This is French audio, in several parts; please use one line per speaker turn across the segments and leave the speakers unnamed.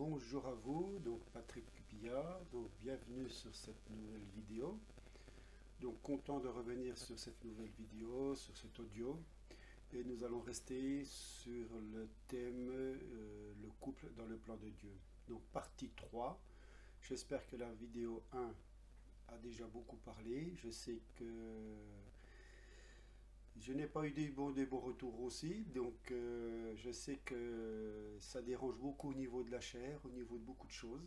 Bonjour à vous, donc Patrick Billard, donc bienvenue sur cette nouvelle vidéo. Donc content de revenir sur cette nouvelle vidéo, sur cet audio. Et nous allons rester sur le thème le couple dans le plan de Dieu. Donc partie 3. J'espère que la vidéo 1 a déjà beaucoup parlé. Je sais que je n'ai pas eu des bons retours aussi, donc je sais que ça dérange beaucoup au niveau de la chair, au niveau de beaucoup de choses.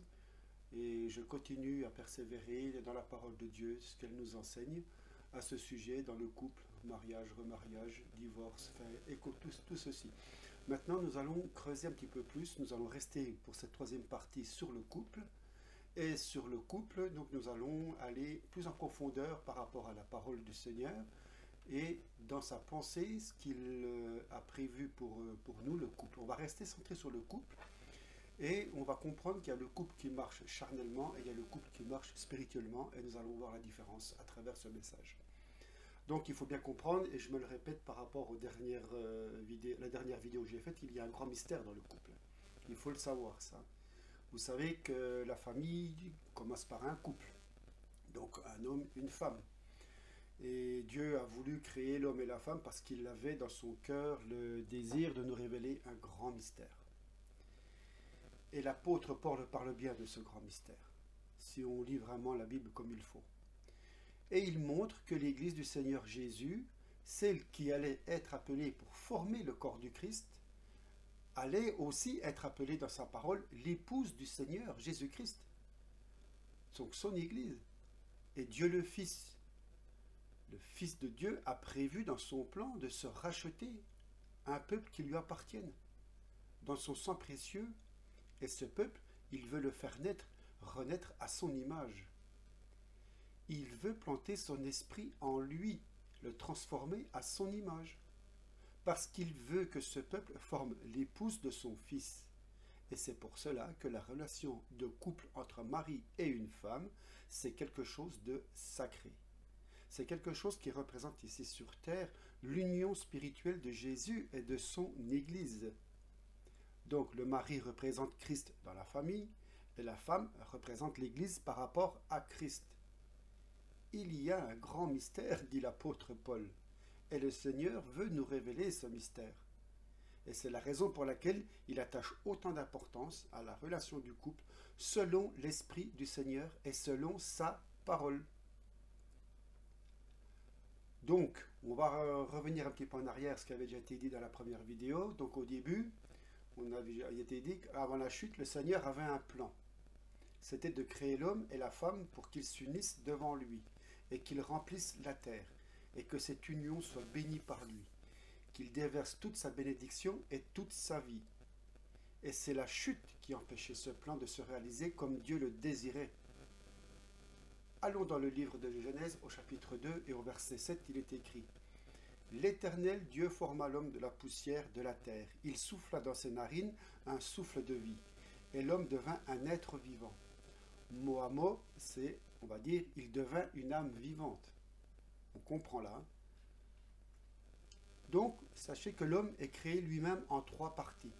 Et je continue à persévérer dans la parole de Dieu, ce qu'elle nous enseigne à ce sujet, dans le couple, mariage, remariage, divorce, enfin, et tout ceci. Maintenant, nous allons creuser un petit peu plus, nous allons rester pour cette troisième partie sur le couple. Et sur le couple, donc nous allons aller plus en profondeur par rapport à la parole du Seigneur, et dans sa pensée, ce qu'il a prévu pour nous, le couple. On va rester centré sur le couple, et on va comprendre qu'il y a le couple qui marche charnellement, et il y a le couple qui marche spirituellement, et nous allons voir la différence à travers ce message. Donc il faut bien comprendre, et je me le répète par rapport aux dernières la dernière vidéo que j'ai faite, il y a un grand mystère dans le couple. Il faut le savoir, ça. Vous savez que la famille commence par un couple, donc un homme, une femme. Et Dieu a voulu créer l'homme et la femme parce qu'il avait dans son cœur le désir de nous révéler un grand mystère. Et l'apôtre Paul parle bien de ce grand mystère, si on lit vraiment la Bible comme il faut. Et il montre que l'Église du Seigneur Jésus, celle qui allait être appelée pour former le corps du Christ, allait aussi être appelée dans sa parole l'épouse du Seigneur Jésus-Christ. Donc son Église. Et Dieu le Fils de Dieu a prévu dans son plan de se racheter un peuple qui lui appartienne, dans son sang précieux, et ce peuple, il veut le faire renaître à son image. Il veut planter son esprit en lui, le transformer à son image, parce qu'il veut que ce peuple forme l'épouse de son fils. Et c'est pour cela que la relation de couple entre un mari et une femme, c'est quelque chose de sacré. C'est quelque chose qui représente ici sur terre l'union spirituelle de Jésus et de son Église. Donc le mari représente Christ dans la famille et la femme représente l'Église par rapport à Christ. Il y a un grand mystère, dit l'apôtre Paul, et le Seigneur veut nous révéler ce mystère. Et c'est la raison pour laquelle il attache autant d'importance à la relation du couple selon l'Esprit du Seigneur et selon sa parole. Donc, on va revenir un petit peu en arrière, ce qui avait déjà été dit dans la première vidéo. Donc au début, il avait été dit qu'avant la chute, le Seigneur avait un plan. C'était de créer l'homme et la femme pour qu'ils s'unissent devant lui et qu'ils remplissent la terre et que cette union soit bénie par lui, qu'il déverse toute sa bénédiction et toute sa vie. Et c'est la chute qui empêchait ce plan de se réaliser comme Dieu le désirait. Allons dans le livre de Genèse au chapitre 2 et au verset 7, il est écrit « L'Éternel Dieu forma l'homme de la poussière de la terre. Il souffla dans ses narines un souffle de vie, et l'homme devint un être vivant. » Mot à mot, c'est, on va dire, il devint une âme vivante. On comprend là. Donc, sachez que l'homme est créé lui-même en trois parties,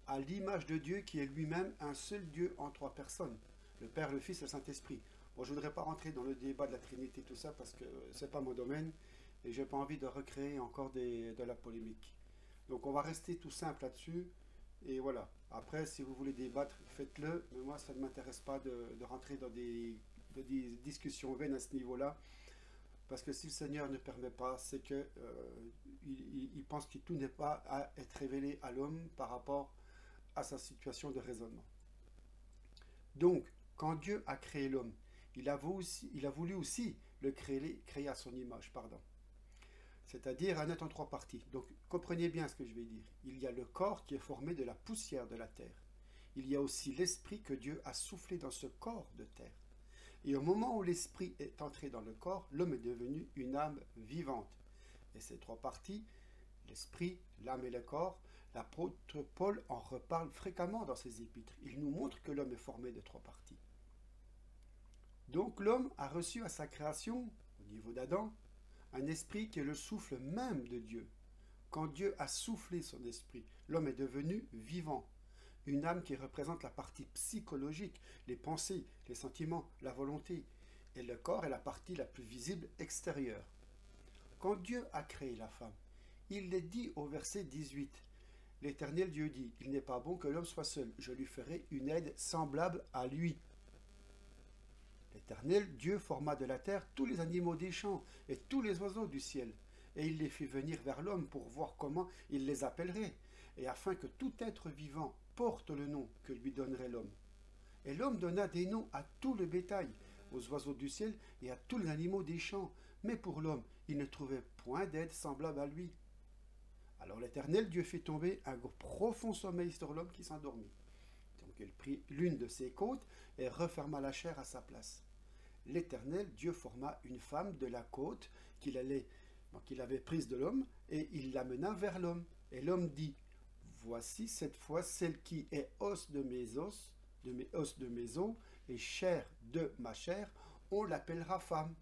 à l'image de Dieu qui est lui-même un seul Dieu en trois personnes, le Père, le Fils et le Saint-Esprit. Bon, je ne voudrais pas rentrer dans le débat de la Trinité, tout ça, parce que ce n'est pas mon domaine, et je n'ai pas envie de recréer encore de la polémique. Donc on va rester tout simple là-dessus, et voilà. Après, si vous voulez débattre, faites-le, mais moi, ça ne m'intéresse pas de rentrer dans des discussions vaines à ce niveau-là, parce que si le Seigneur ne permet pas, c'est que il pense que tout n'est pas à être révélé à l'homme par rapport à sa situation de raisonnement. Donc, quand Dieu a créé l'homme, il a voulu aussi le créer à son image, pardon. C'est-à-dire un être en trois parties. Donc, comprenez bien ce que je vais dire. Il y a le corps qui est formé de la poussière de la terre. Il y a aussi l'esprit que Dieu a soufflé dans ce corps de terre. Et au moment où l'esprit est entré dans le corps, l'homme est devenu une âme vivante. Et ces trois parties, l'esprit, l'âme et le corps, l'apôtre Paul en reparle fréquemment dans ses épîtres. Il nous montre que l'homme est formé de trois parties. Donc l'homme a reçu à sa création, au niveau d'Adam, un esprit qui est le souffle même de Dieu. Quand Dieu a soufflé son esprit, l'homme est devenu vivant. Une âme qui représente la partie psychologique, les pensées, les sentiments, la volonté. Et le corps est la partie la plus visible extérieure. Quand Dieu a créé la femme, il est dit au verset 18, l'Éternel Dieu dit, il n'est pas bon que l'homme soit seul, je lui ferai une aide semblable à lui. L'Éternel Dieu forma de la terre tous les animaux des champs et tous les oiseaux du ciel, et il les fit venir vers l'homme pour voir comment il les appellerait, et afin que tout être vivant porte le nom que lui donnerait l'homme. Et l'homme donna des noms à tout le bétail, aux oiseaux du ciel et à tous les animaux des champs, mais pour l'homme, il ne trouvait point d'aide semblable à lui. Alors l'Éternel Dieu fit tomber un profond sommeil sur l'homme qui s'endormit. Donc il prit l'une de ses côtes et referma la chair à sa place. L'Éternel Dieu forma une femme de la côte qu'il avait prise de l'homme, et il l'amena vers l'homme. Et l'homme dit, voici cette fois celle qui est os de mes os, de mes os de mes os, et chair de ma chair, on l'appellera femme.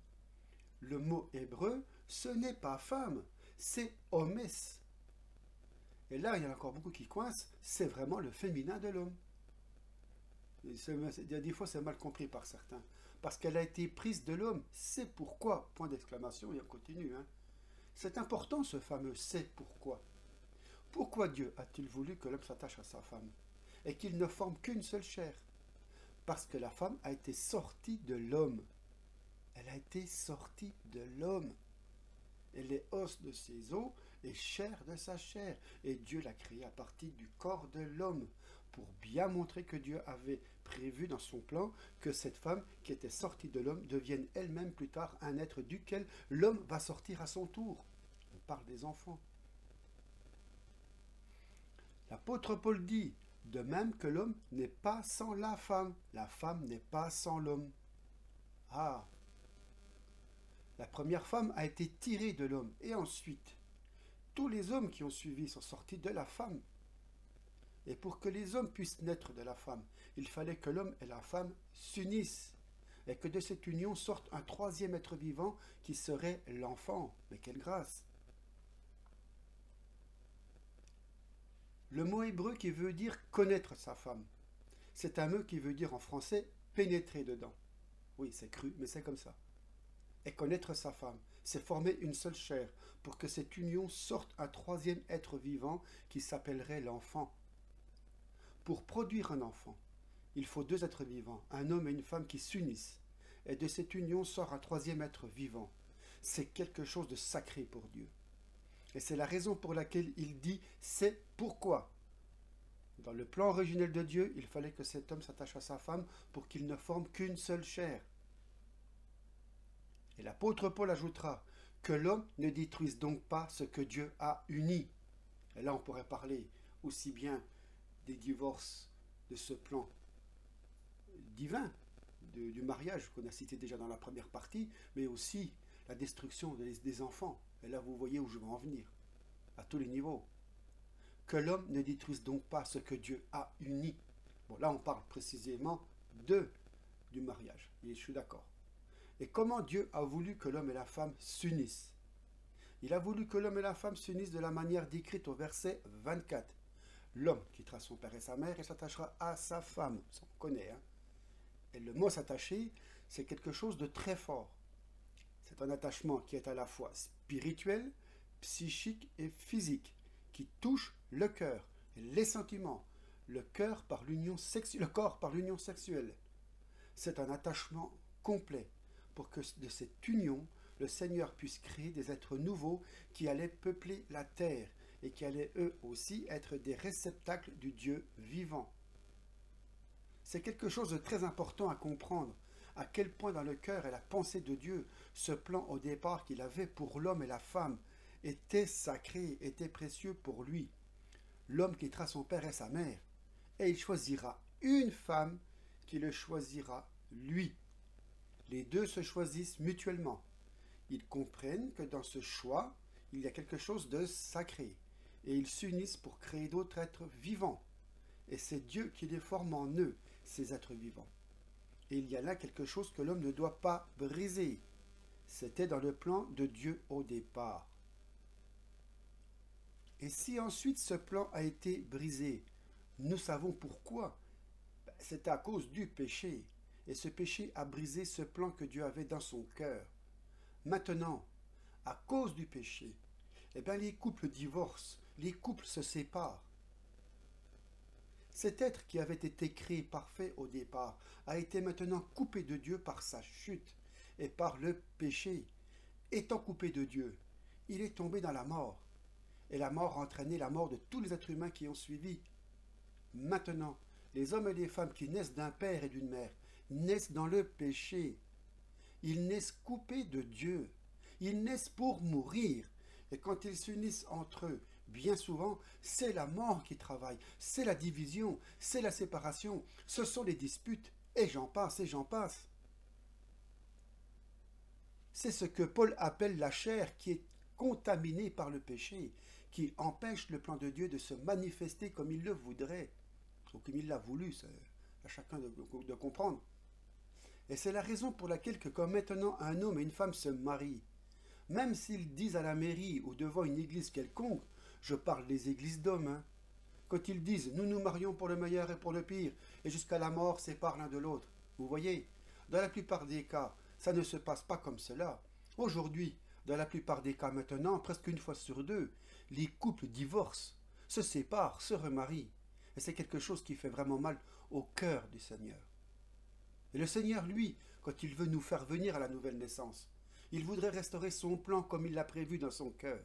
Le mot hébreu, ce n'est pas femme, c'est homès. Et là, il y en a encore beaucoup qui coincent, c'est vraiment le féminin de l'homme. Des fois, c'est mal compris par certains. Parce qu'elle a été prise de l'homme, c'est pourquoi, point d'exclamation, et on continue. C'est important ce fameux c'est pourquoi. Pourquoi Dieu a-t-il voulu que l'homme s'attache à sa femme et qu'il ne forme qu'une seule chair? Parce que la femme a été sortie de l'homme. Elle a été sortie de l'homme. Elle est os de ses os et chair de sa chair. Et Dieu l'a créée à partir du corps de l'homme, pour bien montrer que Dieu avait prévu dans son plan que cette femme qui était sortie de l'homme devienne elle-même plus tard un être duquel l'homme va sortir à son tour. On parle des enfants. L'apôtre Paul dit, de même que l'homme n'est pas sans la femme n'est pas sans l'homme. Ah! La première femme a été tirée de l'homme, et ensuite, tous les hommes qui ont suivi sont sortis de la femme. Et pour que les hommes puissent naître de la femme, il fallait que l'homme et la femme s'unissent, et que de cette union sorte un troisième être vivant qui serait l'enfant. Mais quelle grâce! Le mot hébreu qui veut dire connaître sa femme, c'est un mot qui veut dire en français pénétrer dedans. Oui, c'est cru, mais c'est comme ça. Et connaître sa femme, c'est former une seule chair pour que cette union sorte un troisième être vivant qui s'appellerait l'enfant. Pour produire un enfant, il faut deux êtres vivants, un homme et une femme qui s'unissent. Et de cette union sort un troisième être vivant. C'est quelque chose de sacré pour Dieu. Et c'est la raison pour laquelle il dit « c'est pourquoi ». Dans le plan originel de Dieu, il fallait que cet homme s'attache à sa femme pour qu'il ne forme qu'une seule chair. Et l'apôtre Paul ajoutera que l'homme ne détruise donc pas ce que Dieu a uni. Et là, on pourrait parler aussi bien des divorces de ce plan divin, du mariage qu'on a cité déjà dans la première partie, mais aussi la destruction des enfants. Et là, vous voyez où je veux en venir, à tous les niveaux. Que l'homme ne détruise donc pas ce que Dieu a uni. Bon, là, on parle précisément du mariage, et je suis d'accord. Et comment Dieu a voulu que l'homme et la femme s'unissent? Il a voulu que l'homme et la femme s'unissent de la manière décrite au verset 24. L'homme quittera son père et sa mère et s'attachera à sa femme. Ça, on connaît, Et le mot s'attacher, c'est quelque chose de très fort. C'est un attachement qui est à la fois spirituel, psychique et physique, qui touche le cœur, les sentiments, le corps par l'union sexuelle. C'est un attachement complet pour que de cette union, le Seigneur puisse créer des êtres nouveaux qui allaient peupler la terre et qui allaient eux aussi être des réceptacles du Dieu vivant. C'est quelque chose de très important à comprendre, à quel point dans le cœur et la pensée de Dieu, ce plan au départ qu'il avait pour l'homme et la femme était sacré, était précieux pour lui. L'homme quittera son père et sa mère, et il choisira une femme qui le choisira lui. Les deux se choisissent mutuellement. Ils comprennent que dans ce choix, il y a quelque chose de sacré, et ils s'unissent pour créer d'autres êtres vivants. Et c'est Dieu qui les forme en eux, ces êtres vivants. Et il y a là quelque chose que l'homme ne doit pas briser. C'était dans le plan de Dieu au départ. Et si ensuite ce plan a été brisé, Nous savons pourquoi. C'est à cause du péché. Et ce péché a brisé ce plan que Dieu avait dans son cœur. Maintenant, à cause du péché, eh bien, les couples divorcent, les couples se séparent. Cet être qui avait été créé parfait au départ a été maintenant coupé de Dieu par sa chute et par le péché. Étant coupé de Dieu, il est tombé dans la mort. Et la mort a entraîné la mort de tous les êtres humains qui ont suivi. Maintenant, les hommes et les femmes qui naissent d'un père et d'une mère naissent dans le péché. Ils naissent coupés de Dieu. Ils naissent pour mourir. Et quand ils s'unissent entre eux, bien souvent, c'est la mort qui travaille, c'est la division, c'est la séparation, ce sont les disputes, et j'en passe, et j'en passe. C'est ce que Paul appelle la chair qui est contaminée par le péché, qui empêche le plan de Dieu de se manifester comme il le voudrait, ou comme il l'a voulu, c'est à chacun de comprendre. Et c'est la raison pour laquelle que quand maintenant un homme et une femme se marient, même s'ils disent à la mairie ou devant une église quelconque, je parle des églises d'hommes, hein, quand ils disent nous nous marions pour le meilleur et pour le pire, et jusqu'à la mort séparent l'un de l'autre, vous voyez, dans la plupart des cas, ça ne se passe pas comme cela. Aujourd'hui, dans la plupart des cas maintenant, presque une fois sur deux, les couples divorcent, se séparent, se remarient. Et c'est quelque chose qui fait vraiment mal au cœur du Seigneur. Et le Seigneur, lui, quand il veut nous faire venir à la nouvelle naissance, il voudrait restaurer son plan comme il l'a prévu dans son cœur.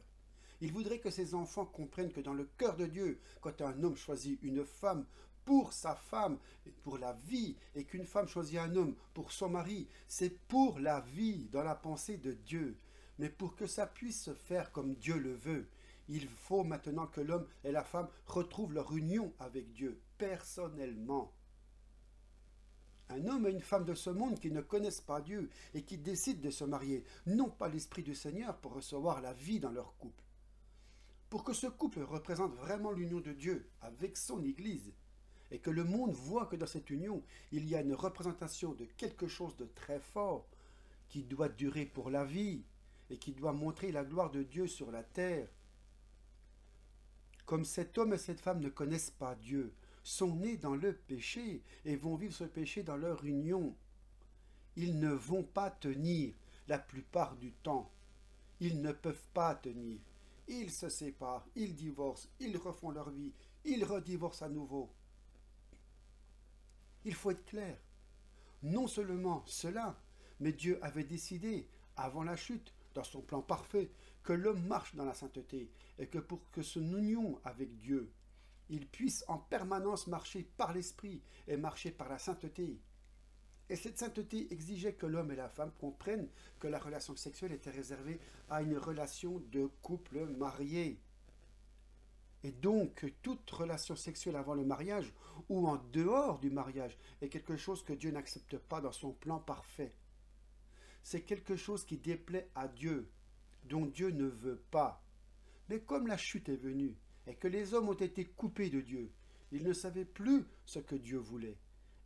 Il voudrait que ses enfants comprennent que dans le cœur de Dieu, quand un homme choisit une femme pour sa femme, et pour la vie, et qu'une femme choisit un homme pour son mari, c'est pour la vie dans la pensée de Dieu. Mais pour que ça puisse se faire comme Dieu le veut, il faut maintenant que l'homme et la femme retrouvent leur union avec Dieu, personnellement. Un homme et une femme de ce monde qui ne connaissent pas Dieu et qui décident de se marier n'ont pas l'Esprit du Seigneur pour recevoir la vie dans leur couple. Pour que ce couple représente vraiment l'union de Dieu avec son Église, et que le monde voit que dans cette union, il y a une représentation de quelque chose de très fort qui doit durer pour la vie et qui doit montrer la gloire de Dieu sur la terre. Comme cet homme et cette femme ne connaissent pas Dieu, sont nés dans le péché et vont vivre ce péché dans leur union, ils ne vont pas tenir la plupart du temps. Ils ne peuvent pas tenir. Ils se séparent, ils divorcent, ils refont leur vie, ils redivorcent à nouveau. Il faut être clair. Non seulement cela, mais Dieu avait décidé, avant la chute, dans son plan parfait, que l'homme marche dans la sainteté et que pour que son union avec Dieu, il puisse en permanence marcher par l'esprit et marcher par la sainteté. Et cette sainteté exigeait que l'homme et la femme comprennent que la relation sexuelle était réservée à une relation de couple marié. Et donc, toute relation sexuelle avant le mariage ou en dehors du mariage est quelque chose que Dieu n'accepte pas dans son plan parfait. C'est quelque chose qui déplaît à Dieu, dont Dieu ne veut pas. Mais comme la chute est venue et que les hommes ont été coupés de Dieu, ils ne savaient plus ce que Dieu voulait.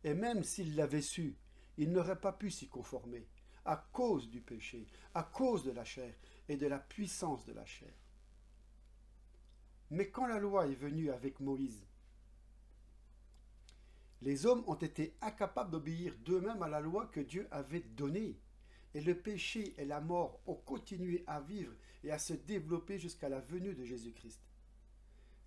Et même s'ils l'avaient su, ils n'auraient pas pu s'y conformer, à cause du péché, à cause de la chair et de la puissance de la chair. Mais quand la loi est venue avec Moïse, les hommes ont été incapables d'obéir d'eux-mêmes à la loi que Dieu avait donnée. Et le péché et la mort ont continué à vivre et à se développer jusqu'à la venue de Jésus-Christ.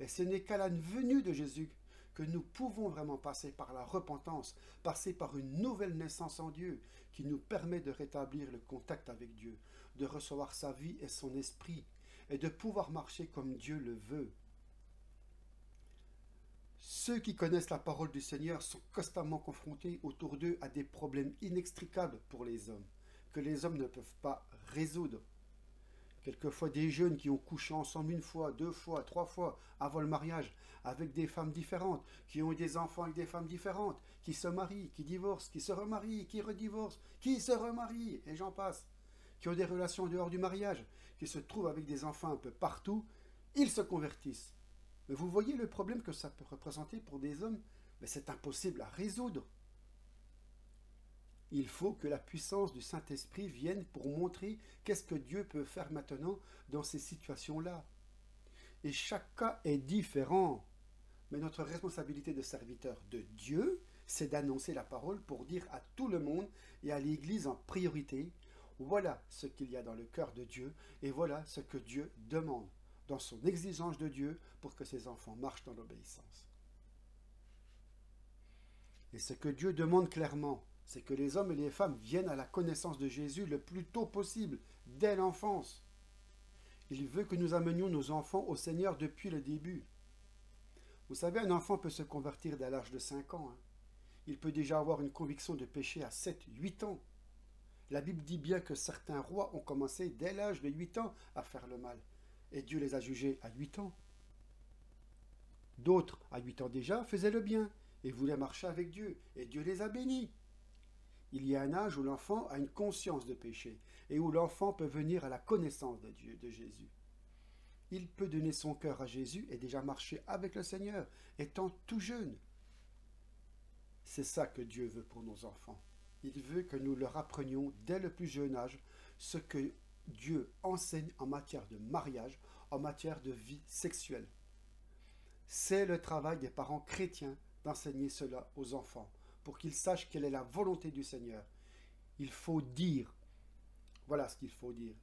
Et ce n'est qu'à la venue de Jésus que nous pouvons vraiment passer par la repentance, passer par une nouvelle naissance en Dieu qui nous permet de rétablir le contact avec Dieu, de recevoir sa vie et son esprit, et de pouvoir marcher comme Dieu le veut. Ceux qui connaissent la parole du Seigneur sont constamment confrontés autour d'eux à des problèmes inextricables pour les hommes, que les hommes ne peuvent pas résoudre. Quelquefois des jeunes qui ont couché ensemble une fois, deux fois, trois fois avant le mariage, avec des femmes différentes, qui ont eu des enfants avec des femmes différentes, qui se marient, qui divorcent, qui se remarient, qui redivorcent, qui se remarient, et j'en passe, qui ont des relations en dehors du mariage, qui se trouvent avec des enfants un peu partout, ils se convertissent. Mais vous voyez le problème que ça peut représenter pour des hommes? Mais c'est impossible à résoudre. Il faut que la puissance du Saint-Esprit vienne pour montrer qu'est-ce que Dieu peut faire maintenant dans ces situations-là. Et chaque cas est différent. Mais notre responsabilité de serviteur de Dieu, c'est d'annoncer la parole pour dire à tout le monde et à l'Église en priorité, voilà ce qu'il y a dans le cœur de Dieu et voilà ce que Dieu demande dans son exigence de Dieu pour que ses enfants marchent dans l'obéissance. Et ce que Dieu demande clairement, c'est que les hommes et les femmes viennent à la connaissance de Jésus le plus tôt possible, dès l'enfance. Il veut que nous amenions nos enfants au Seigneur depuis le début. Vous savez, un enfant peut se convertir dès l'âge de 5 ans. Il peut déjà avoir une conviction de péché à 7, 8 ans. La Bible dit bien que certains rois ont commencé dès l'âge de 8 ans à faire le mal. Et Dieu les a jugés à 8 ans. D'autres, à 8 ans déjà, faisaient le bien et voulaient marcher avec Dieu. Et Dieu les a bénis. Il y a un âge où l'enfant a une conscience de péché et où l'enfant peut venir à la connaissance de Dieu, de Jésus. Il peut donner son cœur à Jésus et déjà marcher avec le Seigneur, étant tout jeune. C'est ça que Dieu veut pour nos enfants. Il veut que nous leur apprenions dès le plus jeune âge ce que Dieu enseigne en matière de mariage, en matière de vie sexuelle. C'est le travail des parents chrétiens d'enseigner cela aux enfants, pour qu'ils sachent quelle est la volonté du Seigneur. Il faut dire, voilà ce qu'il faut dire.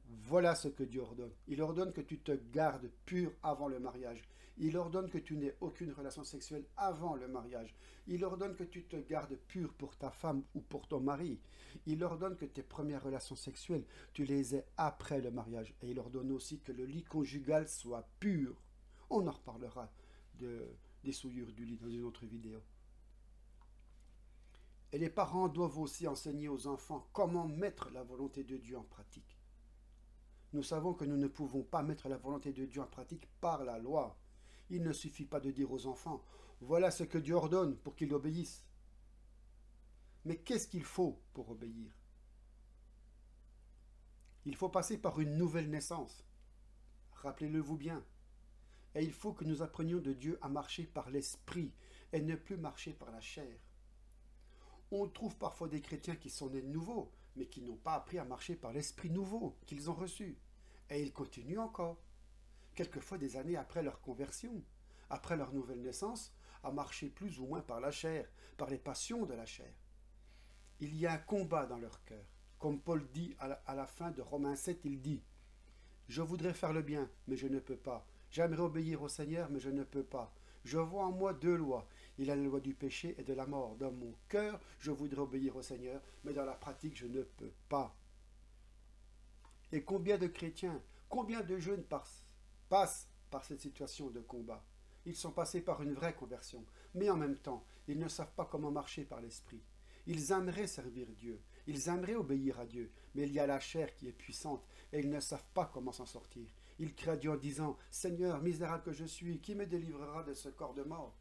Voilà ce que Dieu ordonne. Il ordonne que tu te gardes pur avant le mariage. Il ordonne que tu n'aies aucune relation sexuelle avant le mariage. Il ordonne que tu te gardes pur pour ta femme ou pour ton mari. Il ordonne que tes premières relations sexuelles, tu les aies après le mariage. Et il ordonne aussi que le lit conjugal soit pur. On en reparlera des souillures du lit dans une autre vidéo. Et les parents doivent aussi enseigner aux enfants comment mettre la volonté de Dieu en pratique. Nous savons que nous ne pouvons pas mettre la volonté de Dieu en pratique par la loi. Il ne suffit pas de dire aux enfants, voilà ce que Dieu ordonne pour qu'ils obéissent. Mais qu'est-ce qu'il faut pour obéir? Il faut passer par une nouvelle naissance. Rappelez-le-vous bien. Et il faut que nous apprenions de Dieu à marcher par l'esprit et ne plus marcher par la chair. On trouve parfois des chrétiens qui sont nés de nouveau, mais qui n'ont pas appris à marcher par l'esprit nouveau qu'ils ont reçu. Et ils continuent encore, quelquefois des années après leur conversion, après leur nouvelle naissance, à marcher plus ou moins par la chair, par les passions de la chair. Il y a un combat dans leur cœur. Comme Paul dit à la fin de Romains 7, il dit « Je voudrais faire le bien, mais je ne peux pas. J'aimerais obéir au Seigneur, mais je ne peux pas. Je vois en moi deux lois. Il y a la loi du péché et de la mort. Dans mon cœur, je voudrais obéir au Seigneur, mais dans la pratique, je ne peux pas. » Et combien de chrétiens, combien de jeunes passent par cette situation de combat? Ils sont passés par une vraie conversion, mais en même temps, ils ne savent pas comment marcher par l'esprit. Ils aimeraient servir Dieu, ils aimeraient obéir à Dieu, mais il y a la chair qui est puissante et ils ne savent pas comment s'en sortir. Ils crient à Dieu en disant « Seigneur, misérable que je suis, qui me délivrera de ce corps de mort ?»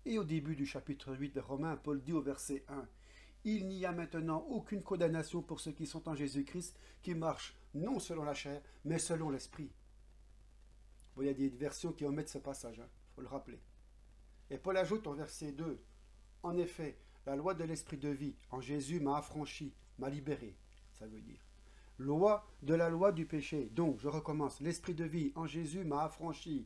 Et au début du chapitre 8 de Romains, Paul dit au verset 1 « Il n'y a maintenant aucune condamnation pour ceux qui sont en Jésus-Christ, qui marchent non selon la chair, mais selon l'esprit. » Bon, il y a des versions qui omettent ce passage, il faut le rappeler. Et Paul ajoute au verset 2 « En effet, la loi de l'esprit de vie en Jésus m'a affranchi, m'a libéré. » Ça veut dire loi de la loi du péché. Donc, je recommence. L'esprit de vie en Jésus m'a affranchi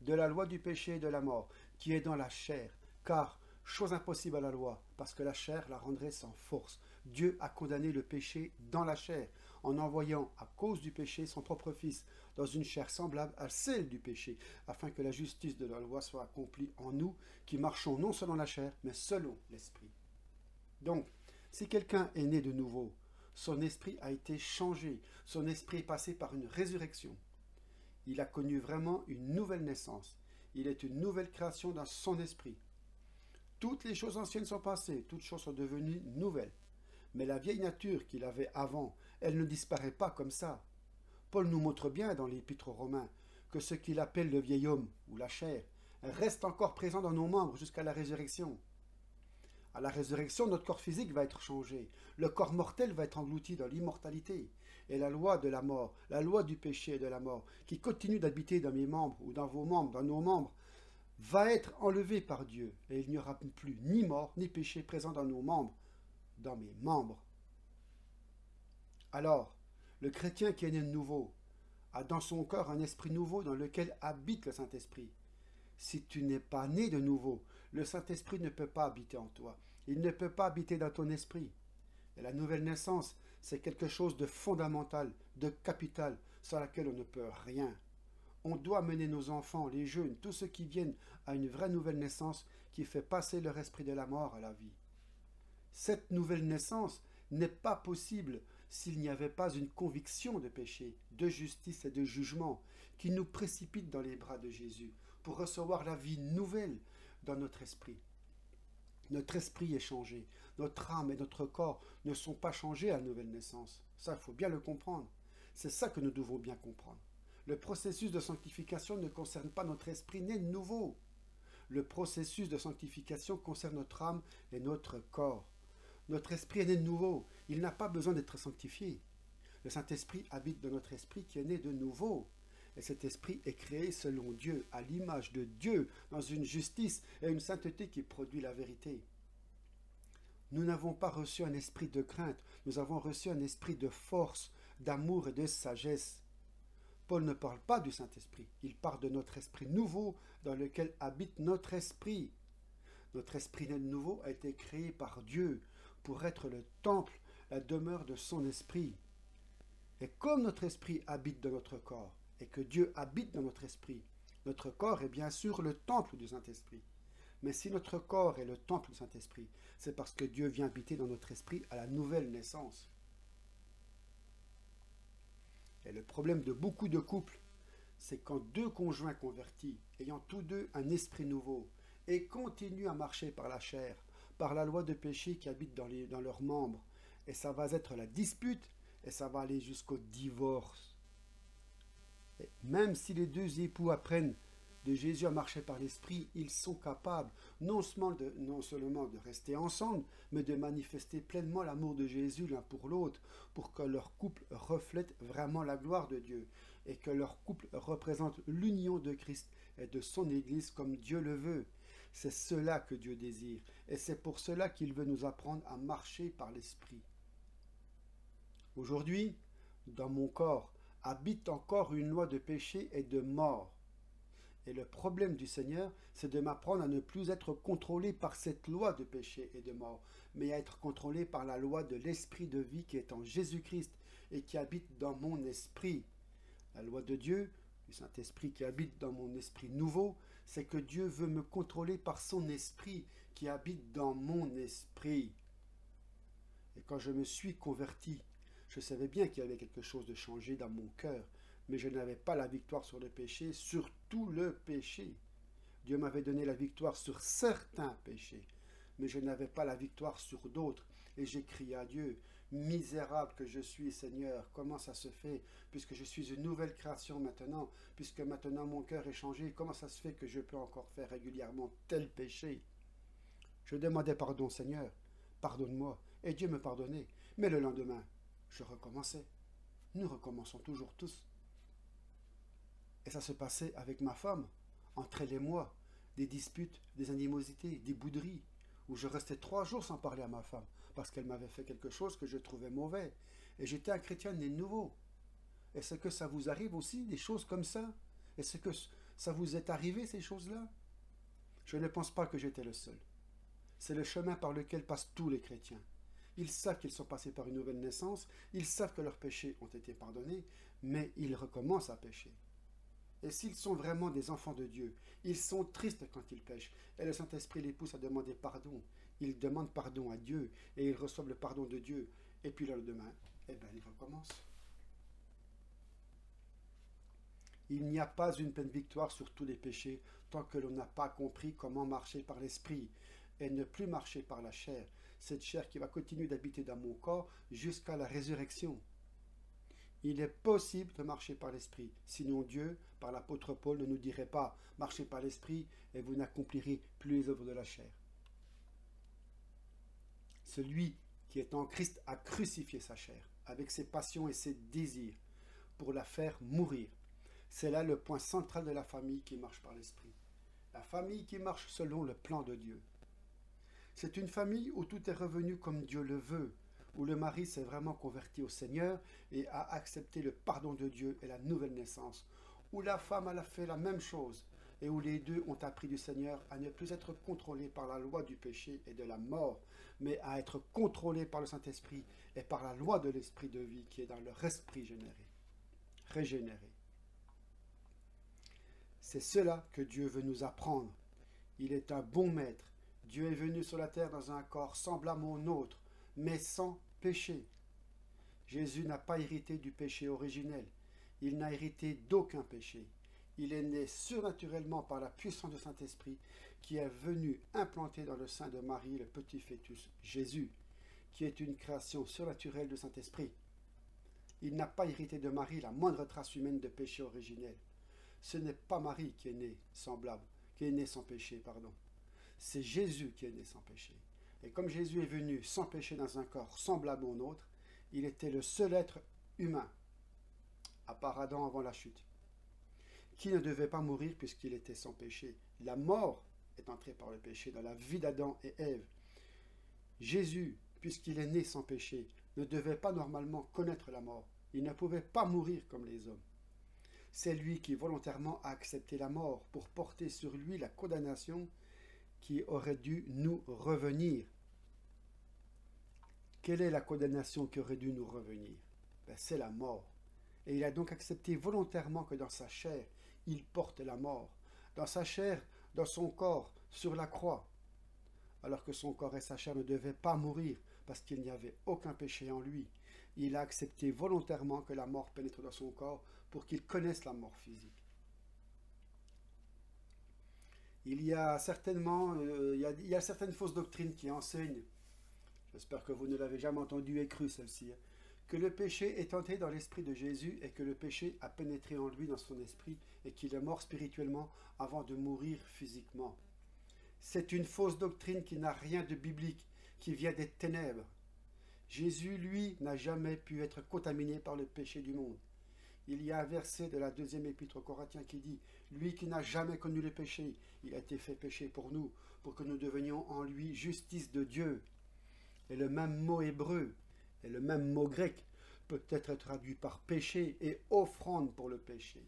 de la loi du péché et de la mort, qui est dans la chair. Car, chose impossible à la loi, parce que la chair la rendrait sans force. Dieu a condamné le péché dans la chair, en envoyant, à cause du péché, son propre Fils, dans une chair semblable à celle du péché, afin que la justice de la loi soit accomplie en nous, qui marchons non selon la chair, mais selon l'esprit. Donc, si quelqu'un est né de nouveau, son esprit a été changé, son esprit est passé par une résurrection. Il a connu vraiment une nouvelle naissance. Il est une nouvelle création dans son esprit. Toutes les choses anciennes sont passées, toutes choses sont devenues nouvelles. Mais la vieille nature qu'il avait avant, elle ne disparaît pas comme ça. Paul nous montre bien dans l'Épître aux Romains que ce qu'il appelle le vieil homme, ou la chair, reste encore présent dans nos membres jusqu'à la résurrection. À la résurrection, notre corps physique va être changé. Le corps mortel va être englouti dans l'immortalité. Et la loi de la mort, la loi du péché et de la mort, qui continue d'habiter dans mes membres ou dans vos membres, dans nos membres, va être enlevée par Dieu. Et il n'y aura plus ni mort, ni péché présent dans nos membres, dans mes membres. Alors, le chrétien qui est né de nouveau a dans son cœur un esprit nouveau dans lequel habite le Saint-Esprit. Si tu n'es pas né de nouveau, le Saint-Esprit ne peut pas habiter en toi. Il ne peut pas habiter dans ton esprit. Et la nouvelle naissance, c'est quelque chose de fondamental, de capital, sans laquelle on ne peut rien. On doit mener nos enfants, les jeunes, tous ceux qui viennent à une vraie nouvelle naissance qui fait passer leur esprit de la mort à la vie. Cette nouvelle naissance n'est pas possible s'il n'y avait pas une conviction de péché, de justice et de jugement qui nous précipite dans les bras de Jésus pour recevoir la vie nouvelle dans notre esprit. Notre esprit est changé, notre âme et notre corps ne sont pas changés à la nouvelle naissance. Ça, il faut bien le comprendre. C'est ça que nous devons bien comprendre. Le processus de sanctification ne concerne pas notre esprit né de nouveau. Le processus de sanctification concerne notre âme et notre corps. Notre esprit est né de nouveau. Il n'a pas besoin d'être sanctifié. Le Saint-Esprit habite dans notre esprit qui est né de nouveau. Et cet esprit est créé selon Dieu, à l'image de Dieu, dans une justice et une sainteté qui produit la vérité. Nous n'avons pas reçu un esprit de crainte, nous avons reçu un esprit de force, d'amour et de sagesse. Paul ne parle pas du Saint-Esprit, il parle de notre esprit nouveau dans lequel habite notre esprit. Notre esprit né de nouveau a été créé par Dieu pour être le temple, la demeure de son esprit. Et comme notre esprit habite dans notre corps, et que Dieu habite dans notre corps est bien sûr le temple du Saint-Esprit. Mais si notre corps est le temple du Saint-Esprit, c'est parce que Dieu vient habiter dans notre esprit à la nouvelle naissance. Et le problème de beaucoup de couples, c'est quand deux conjoints convertis, ayant tous deux un esprit nouveau, et continuent à marcher par la chair, par la loi de péché qui habite dans leurs membres, et ça va être la dispute, et ça va aller jusqu'au divorce. Et même si les deux époux apprennent de Jésus à marcher par l'esprit, ils sont capables non seulement de rester ensemble, mais de manifester pleinement l'amour de Jésus l'un pour l'autre, pour que leur couple reflète vraiment la gloire de Dieu, et que leur couple représente l'union de Christ et de son Église comme Dieu le veut. C'est cela que Dieu désire, et c'est pour cela qu'il veut nous apprendre à marcher par l'esprit. Aujourd'hui, dans mon corps, habite encore une loi de péché et de mort. Et le problème du Seigneur, c'est de m'apprendre à ne plus être contrôlé par cette loi de péché et de mort, mais à être contrôlé par la loi de l'esprit de vie qui est en Jésus-Christ et qui habite dans mon esprit. La loi de Dieu, du Saint-Esprit qui habite dans mon esprit nouveau, c'est que Dieu veut me contrôler par son esprit qui habite dans mon esprit. Et quand je me suis converti, je savais bien qu'il y avait quelque chose de changé dans mon cœur, mais je n'avais pas la victoire sur le péché, sur tout le péché. Dieu m'avait donné la victoire sur certains péchés, mais je n'avais pas la victoire sur d'autres. Et j'ai crié à Dieu, misérable que je suis, Seigneur, comment ça se fait, puisque je suis une nouvelle création maintenant, puisque maintenant mon cœur est changé, comment ça se fait que je peux encore faire régulièrement tel péché? Je demandais pardon, Seigneur, pardonne-moi, et Dieu me pardonnait. Mais le lendemain, je recommençais. Nous recommençons toujours tous. Et ça se passait avec ma femme, entre elle et moi, des disputes, des animosités, des bouderies, où je restais 3 jours sans parler à ma femme, parce qu'elle m'avait fait quelque chose que je trouvais mauvais. Et j'étais un chrétien né de nouveau. Est-ce que ça vous arrive aussi, des choses comme ça? Est-ce que ça vous est arrivé, ces choses-là? Je ne pense pas que j'étais le seul. C'est le chemin par lequel passent tous les chrétiens. Ils savent qu'ils sont passés par une nouvelle naissance, ils savent que leurs péchés ont été pardonnés, mais ils recommencent à pécher. Et s'ils sont vraiment des enfants de Dieu, ils sont tristes quand ils pêchent, et le Saint-Esprit les pousse à demander pardon. Ils demandent pardon à Dieu, et ils reçoivent le pardon de Dieu, et puis le lendemain, ils recommencent. Il n'y a pas une pleine victoire sur tous les péchés tant que l'on n'a pas compris comment marcher par l'Esprit, et ne plus marcher par la chair, cette chair qui va continuer d'habiter dans mon corps jusqu'à la résurrection. Il est possible de marcher par l'Esprit, sinon Dieu, par l'apôtre Paul, ne nous dirait pas « marchez par l'Esprit et vous n'accomplirez plus les œuvres de la chair ». Celui qui est en Christ a crucifié sa chair, avec ses passions et ses désirs, pour la faire mourir. C'est là le point central de la famille qui marche par l'Esprit. La famille qui marche selon le plan de Dieu. C'est une famille où tout est revenu comme Dieu le veut, où le mari s'est vraiment converti au Seigneur et a accepté le pardon de Dieu et la nouvelle naissance, où la femme elle a fait la même chose, et où les deux ont appris du Seigneur à ne plus être contrôlés par la loi du péché et de la mort, mais à être contrôlés par le Saint-Esprit et par la loi de l'esprit de vie qui est dans leur esprit régénéré. C'est cela que Dieu veut nous apprendre. Il est un bon maître. Dieu est venu sur la terre dans un corps semblable au nôtre, mais sans péché. Jésus n'a pas hérité du péché originel. Il n'a hérité d'aucun péché. Il est né surnaturellement par la puissance du Saint-Esprit qui est venu implanter dans le sein de Marie le petit fœtus Jésus, qui est une création surnaturelle du Saint-Esprit. Il n'a pas hérité de Marie la moindre trace humaine de péché originel. Ce n'est pas Marie qui est née semblable, qui est née sans péché, pardon. C'est Jésus qui est né sans péché. Et comme Jésus est venu sans péché dans un corps semblable au nôtre, il était le seul être humain, à part Adam avant la chute, qui ne devait pas mourir puisqu'il était sans péché. La mort est entrée par le péché dans la vie d'Adam et Ève. Jésus, puisqu'il est né sans péché, ne devait pas normalement connaître la mort. Il ne pouvait pas mourir comme les hommes. C'est lui qui volontairement a accepté la mort pour porter sur lui la condamnation qui aurait dû nous revenir. Quelle est la condamnation qui aurait dû nous revenir? C'est la mort. Et il a donc accepté volontairement que dans sa chair, il porte la mort. Dans sa chair, dans son corps, sur la croix. Alors que son corps et sa chair ne devaient pas mourir parce qu'il n'y avait aucun péché en lui. Il a accepté volontairement que la mort pénètre dans son corps pour qu'il connaisse la mort physique. Il y a certainement certaines fausses doctrines qui enseignent, j'espère que vous ne l'avez jamais entendu et cru celle-ci, que le péché est entré dans l'esprit de Jésus et que le péché a pénétré en lui dans son esprit et qu'il est mort spirituellement avant de mourir physiquement. C'est une fausse doctrine qui n'a rien de biblique, qui vient des ténèbres. Jésus, lui, n'a jamais pu être contaminé par le péché du monde. Il y a un verset de la deuxième épître aux Corinthiens qui dit « Lui qui n'a jamais connu le péché, il a été fait péché pour nous, pour que nous devenions en lui justice de Dieu. » Et le même mot hébreu et le même mot grec peut être traduit par péché et offrande pour le péché.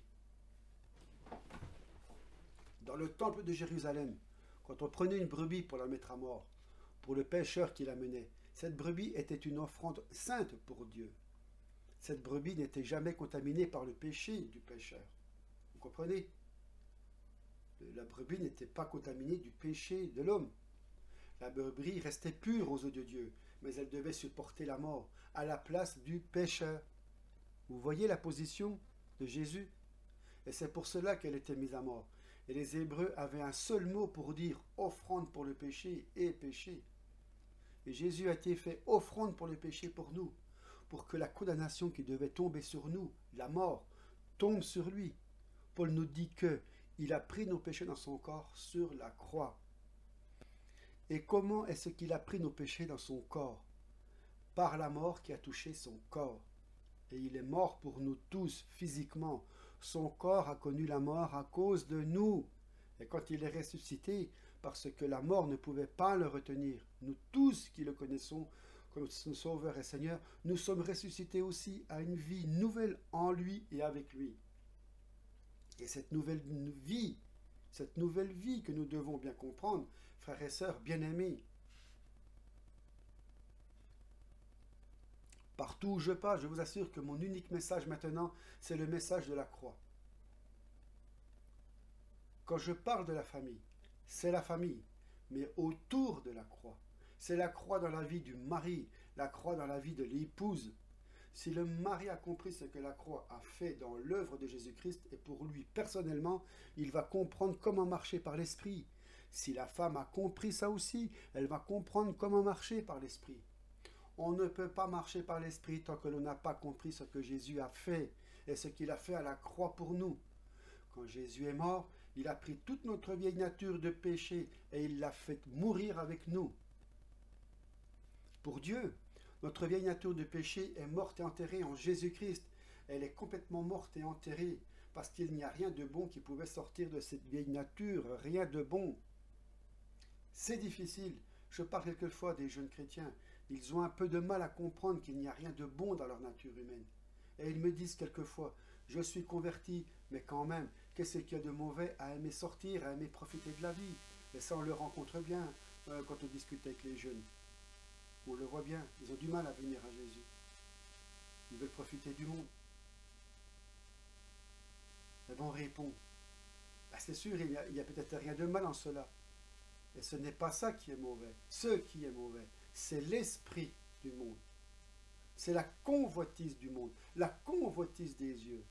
Dans le temple de Jérusalem, quand on prenait une brebis pour la mettre à mort, pour le pécheur qui la menait, cette brebis était une offrande sainte pour Dieu. Cette brebis n'était jamais contaminée par le péché du pécheur. Vous comprenez? La brebis n'était pas contaminée du péché de l'homme. La brebis restait pure aux yeux de Dieu, mais elle devait supporter la mort à la place du pécheur. Vous voyez la position de Jésus? Et c'est pour cela qu'elle était mise à mort. Et les Hébreux avaient un seul mot pour dire offrande pour le péché et péché. Et Jésus a été fait offrande pour le péché pour nous, pour que la condamnation qui devait tomber sur nous, la mort, tombe sur lui. Paul nous dit que il a pris nos péchés dans son corps sur la croix. Et comment est-ce qu'il a pris nos péchés dans son corps? Par la mort qui a touché son corps. Et il est mort pour nous tous physiquement. Son corps a connu la mort à cause de nous. Et quand il est ressuscité, parce que la mort ne pouvait pas le retenir, nous tous qui le connaissons comme son Sauveur et Seigneur, nous sommes ressuscités aussi à une vie nouvelle en lui et avec lui. Et cette nouvelle vie que nous devons bien comprendre, frères et sœurs bien-aimés, partout où je passe, je vous assure que mon unique message maintenant, c'est le message de la croix. Quand je parle de la famille, c'est la famille, mais autour de la croix. C'est la croix dans la vie du mari, la croix dans la vie de l'épouse. Si le mari a compris ce que la croix a fait dans l'œuvre de Jésus-Christ, et pour lui personnellement, il va comprendre comment marcher par l'esprit. Si la femme a compris ça aussi, elle va comprendre comment marcher par l'esprit. On ne peut pas marcher par l'esprit tant que l'on n'a pas compris ce que Jésus a fait et ce qu'il a fait à la croix pour nous. Quand Jésus est mort, il a pris toute notre vieille nature de péché et il l'a fait mourir avec nous. Pour Dieu, notre vieille nature de péché est morte et enterrée en Jésus-Christ. Elle est complètement morte et enterrée parce qu'il n'y a rien de bon qui pouvait sortir de cette vieille nature, rien de bon. C'est difficile. Je parle quelquefois des jeunes chrétiens Ils ont un peu de mal à comprendre qu'il n'y a rien de bon dans leur nature humaine. Et ils me disent quelquefois, je suis converti, mais quand même, qu'est-ce qu'il y a de mauvais à aimer sortir, à aimer profiter de la vie? Et ça, on le rencontre bien quand on discute avec les jeunes. On le voit bien, ils ont du mal à venir à Jésus. Ils veulent profiter du monde. Et bon, on répond, bah, c'est sûr, il y a peut-être rien de mal en cela. Et ce n'est pas ça qui est mauvais. Ce qui est mauvais, c'est l'esprit du monde. C'est la convoitise du monde, la convoitise des yeux.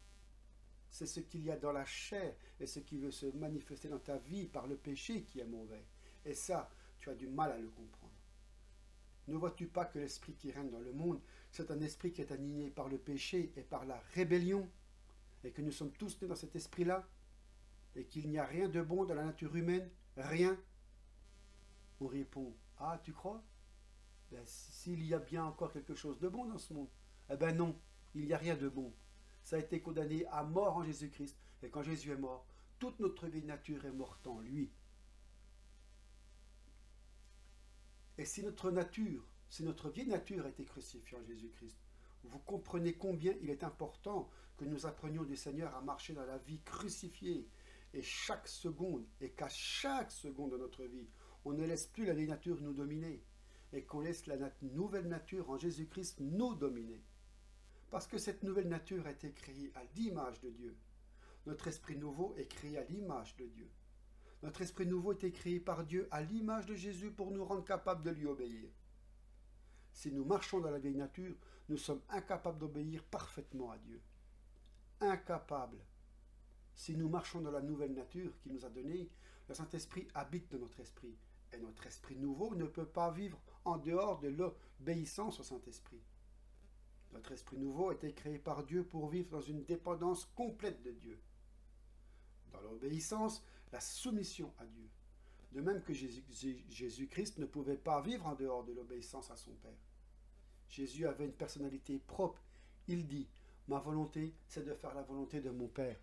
C'est ce qu'il y a dans la chair et ce qui veut se manifester dans ta vie par le péché qui est mauvais. Et ça, tu as du mal à le comprendre. Ne vois-tu pas que l'esprit qui règne dans le monde, c'est un esprit qui est animé par le péché et par la rébellion, et que nous sommes tous nés dans cet esprit-là, et qu'il n'y a rien de bon dans la nature humaine, rien? On répond, ah, tu crois? Ben, s'il y a bien encore quelque chose de bon dans ce monde. Eh bien non, il n'y a rien de bon. Ça a été condamné à mort en Jésus-Christ. Et quand Jésus est mort, toute notre vieille nature est morte en lui. Et si notre nature, si notre vieille nature a été crucifiée en Jésus-Christ, vous comprenez combien il est important que nous apprenions du Seigneur à marcher dans la vie crucifiée. Et chaque seconde, et qu'à chaque seconde de notre vie, on ne laisse plus la vieille nature nous dominer. Et qu'on laisse la nouvelle nature en Jésus-Christ nous dominer. Parce que cette nouvelle nature a été créée à l'image de Dieu. Notre esprit nouveau est créé à l'image de Dieu. Notre esprit nouveau a été créé par Dieu à l'image de Jésus pour nous rendre capables de lui obéir. Si nous marchons dans la vieille nature, nous sommes incapables d'obéir parfaitement à Dieu. Incapables. Si nous marchons dans la nouvelle nature qu'il nous a donnée, le Saint-Esprit habite dans notre esprit. Et notre esprit nouveau ne peut pas vivre en dehors de l'obéissance au Saint-Esprit. Notre esprit nouveau a été créé par Dieu pour vivre dans une dépendance complète de Dieu. Dans l'obéissance, la soumission à Dieu. De même que Jésus-Christ ne pouvait pas vivre en dehors de l'obéissance à son Père. Jésus avait une personnalité propre. Il dit, ma volonté, c'est de faire la volonté de mon Père.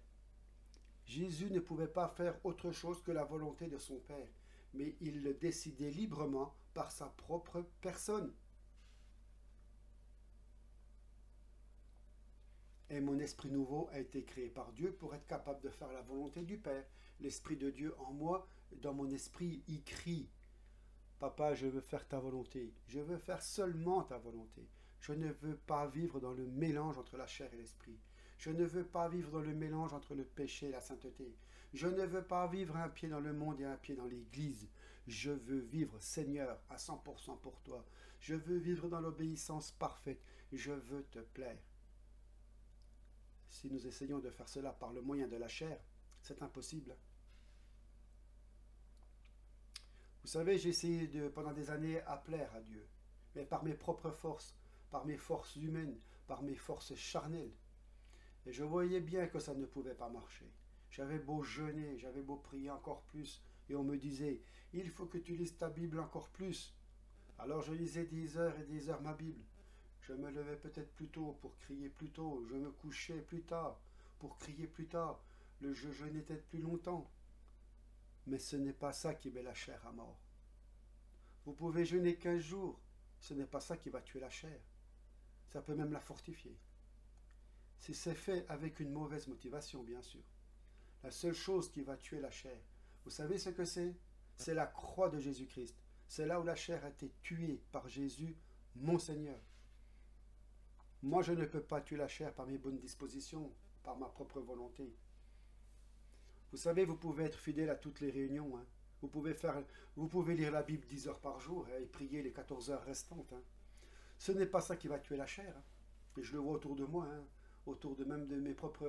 Jésus ne pouvait pas faire autre chose que la volonté de son Père, mais il le décidait librement par sa propre personne. Et mon esprit nouveau a été créé par Dieu pour être capable de faire la volonté du Père. L'Esprit de Dieu en moi, dans mon esprit, il crie, Papa, je veux faire ta volonté. Je veux faire seulement ta volonté. Je ne veux pas vivre dans le mélange entre la chair et l'esprit. Je ne veux pas vivre dans le mélange entre le péché et la sainteté. Je ne veux pas vivre un pied dans le monde et un pied dans l'église. Je veux vivre, Seigneur, à 100% pour toi. Je veux vivre dans l'obéissance parfaite. Je veux te plaire. Si nous essayons de faire cela par le moyen de la chair, c'est impossible. Vous savez, j'ai essayé pendant des années à plaire à Dieu, mais par mes propres forces, par mes forces humaines, par mes forces charnelles. Et je voyais bien que ça ne pouvait pas marcher. J'avais beau jeûner, j'avais beau prier encore plus, et on me disait, il faut que tu lises ta Bible encore plus. Alors je lisais des heures et des heures ma Bible. Je me levais peut-être plus tôt pour crier plus tôt, je me couchais plus tard pour crier plus tard, je jeûnais peut-être plus longtemps. Mais ce n'est pas ça qui met la chair à mort. Vous pouvez jeûner 15 jours, ce n'est pas ça qui va tuer la chair. Ça peut même la fortifier. Si c'est fait avec une mauvaise motivation, bien sûr. La seule chose qui va tuer la chair, vous savez ce que c'est? C'est la croix de Jésus-Christ. C'est là où la chair a été tuée par Jésus, mon Seigneur. Moi, je ne peux pas tuer la chair par mes bonnes dispositions, par ma propre volonté. Vous savez, vous pouvez être fidèle à toutes les réunions. Hein. Vous pouvez lire la Bible 10 heures par jour et prier les 14 heures restantes. Hein. Ce n'est pas ça qui va tuer la chair. Hein. Et je le vois autour de moi, hein, autour de même de mes propres,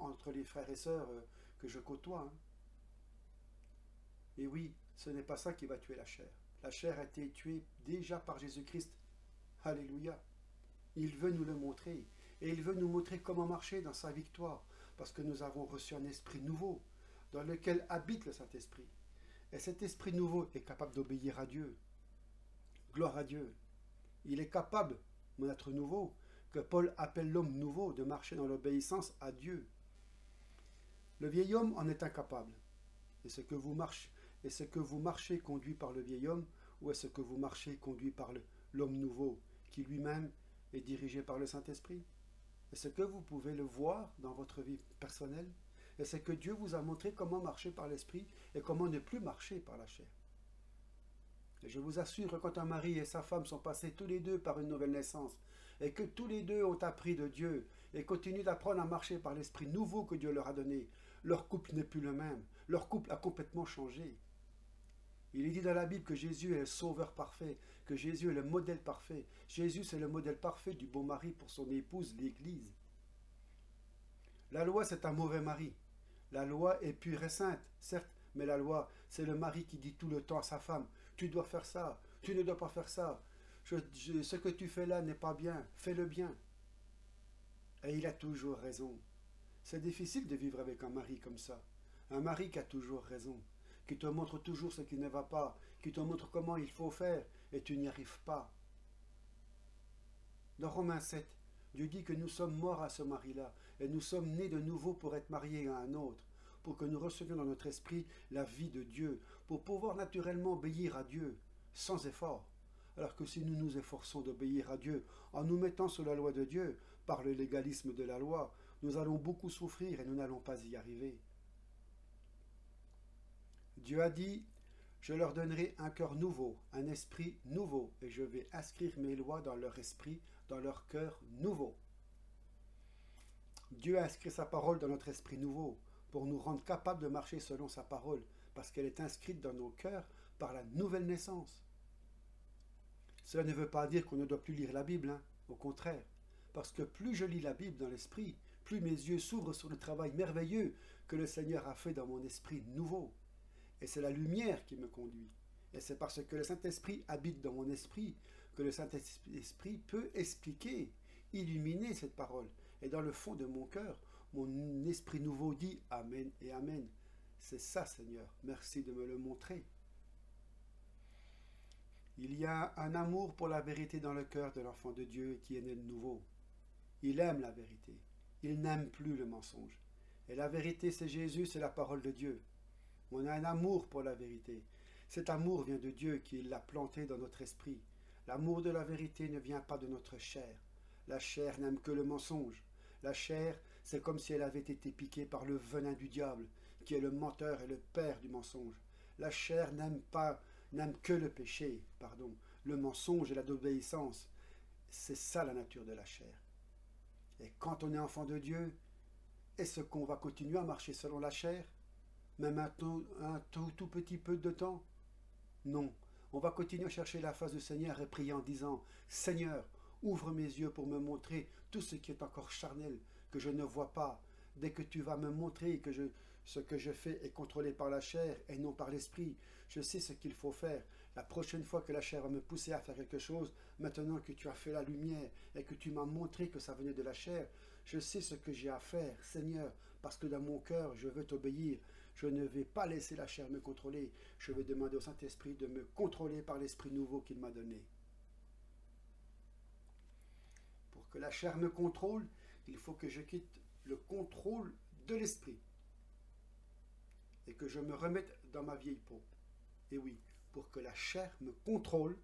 entre les frères et sœurs que je côtoie. Hein. Et oui, ce n'est pas ça qui va tuer la chair. La chair a été tuée déjà par Jésus-Christ. Alléluia. Il veut nous le montrer. Et il veut nous montrer comment marcher dans sa victoire. Parce que nous avons reçu un esprit nouveau, dans lequel habite le Saint-Esprit. Et cet esprit nouveau est capable d'obéir à Dieu. Gloire à Dieu. Il est capable, mon être nouveau, que Paul appelle l'homme nouveau, de marcher dans l'obéissance à Dieu. Le vieil homme en est incapable. Est-ce que vous marchez conduit par le vieil homme, ou est-ce que vous marchez conduit par l'homme nouveau, qui lui-même est dirigé par le Saint-Esprit? Est-ce que vous pouvez le voir dans votre vie personnelle? Est-ce que Dieu vous a montré comment marcher par l'Esprit et comment ne plus marcher par la chair? Et je vous assure que quand un mari et sa femme sont passés tous les deux par une nouvelle naissance, et que tous les deux ont appris de Dieu, et continuent d'apprendre à marcher par l'Esprit nouveau que Dieu leur a donné, leur couple n'est plus le même. Leur couple a complètement changé. Il est dit dans la Bible que Jésus est le sauveur parfait, que Jésus est le modèle parfait. Jésus, c'est le modèle parfait du bon mari pour son épouse, l'Église. La loi, c'est un mauvais mari. La loi est pure et sainte, certes, mais la loi, c'est le mari qui dit tout le temps à sa femme, tu dois faire ça, tu ne dois pas faire ça, ce que tu fais là n'est pas bien, fais-le bien. Et il a toujours raison. C'est difficile de vivre avec un mari comme ça. Un mari qui a toujours raison, qui te montre toujours ce qui ne va pas, qui te montre comment il faut faire, et tu n'y arrives pas. Dans Romains 7, Dieu dit que nous sommes morts à ce mari-là, et nous sommes nés de nouveau pour être mariés à un autre, pour que nous recevions dans notre esprit la vie de Dieu, pour pouvoir naturellement obéir à Dieu, sans effort. Alors que si nous nous efforçons d'obéir à Dieu en nous mettant sous la loi de Dieu, par le légalisme de la loi, nous allons beaucoup souffrir et nous n'allons pas y arriver. Dieu a dit, je leur donnerai un cœur nouveau, un esprit nouveau, et je vais inscrire mes lois dans leur esprit, dans leur cœur nouveau. Dieu a inscrit sa parole dans notre esprit nouveau, pour nous rendre capables de marcher selon sa parole, parce qu'elle est inscrite dans nos cœurs par la nouvelle naissance. Cela ne veut pas dire qu'on ne doit plus lire la Bible, hein, au contraire. Parce que plus je lis la Bible dans l'esprit, plus mes yeux s'ouvrent sur le travail merveilleux que le Seigneur a fait dans mon esprit nouveau. Et c'est la lumière qui me conduit. Et c'est parce que le Saint-Esprit habite dans mon esprit que le Saint-Esprit peut expliquer, illuminer cette parole. Et dans le fond de mon cœur, mon esprit nouveau dit Amen et Amen. C'est ça, Seigneur. Merci de me le montrer. Il y a un amour pour la vérité dans le cœur de l'enfant de Dieu qui est né de nouveau. Il aime la vérité. Il n'aime plus le mensonge. Et la vérité, c'est Jésus, c'est la parole de Dieu. On a un amour pour la vérité. Cet amour vient de Dieu qui l'a planté dans notre esprit. L'amour de la vérité ne vient pas de notre chair. La chair n'aime que le mensonge. La chair, c'est comme si elle avait été piquée par le venin du diable, qui est le menteur et le père du mensonge. La chair n'aime que le péché, le mensonge et la désobéissance. C'est ça la nature de la chair. Et quand on est enfant de Dieu, est-ce qu'on va continuer à marcher selon la chair? Même un tout petit peu de temps? Non. On va continuer à chercher la face du Seigneur et prier en disant « Seigneur, ouvre mes yeux pour me montrer tout ce qui est encore charnel, que je ne vois pas. Dès que tu vas me montrer que ce que je fais est contrôlé par la chair et non par l'esprit, je sais ce qu'il faut faire. La prochaine fois que la chair va me pousser à faire quelque chose, maintenant que tu as fait la lumière et que tu m'as montré que ça venait de la chair, je sais ce que j'ai à faire, Seigneur, parce que dans mon cœur, je veux t'obéir. Je ne vais pas laisser la chair me contrôler. Je vais demander au Saint-Esprit de me contrôler par l'Esprit nouveau qu'il m'a donné. Pour que la chair me contrôle, il faut que je quitte le contrôle de l'Esprit et que je me remette dans ma vieille peau. Et oui, pour que la chair me contrôle,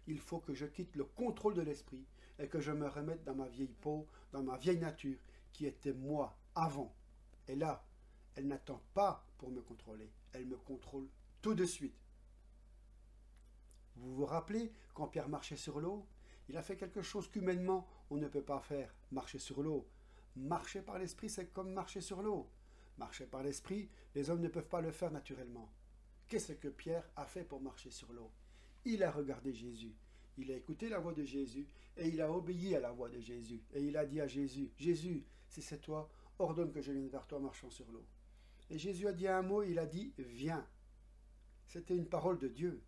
il faut que je quitte le contrôle de l'Esprit et que je me remette dans ma vieille peau, dans ma vieille nature, qui était moi avant. Et là, elle n'attend pas pour me contrôler. Elle me contrôle tout de suite. Vous vous rappelez quand Pierre marchait sur l'eau? Il a fait quelque chose qu'humainement on ne peut pas faire. Marcher sur l'eau. Marcher par l'esprit, c'est comme marcher sur l'eau. Marcher par l'esprit, les hommes ne peuvent pas le faire naturellement. Qu'est-ce que Pierre a fait pour marcher sur l'eau? Il a regardé Jésus. Il a écouté la voix de Jésus et il a obéi à la voix de Jésus. Et il a dit à Jésus, « Jésus, si c'est toi, ordonne que je vienne vers toi marchant sur l'eau. » Et Jésus a dit un mot, il a dit « Viens ». C'était une parole de Dieu.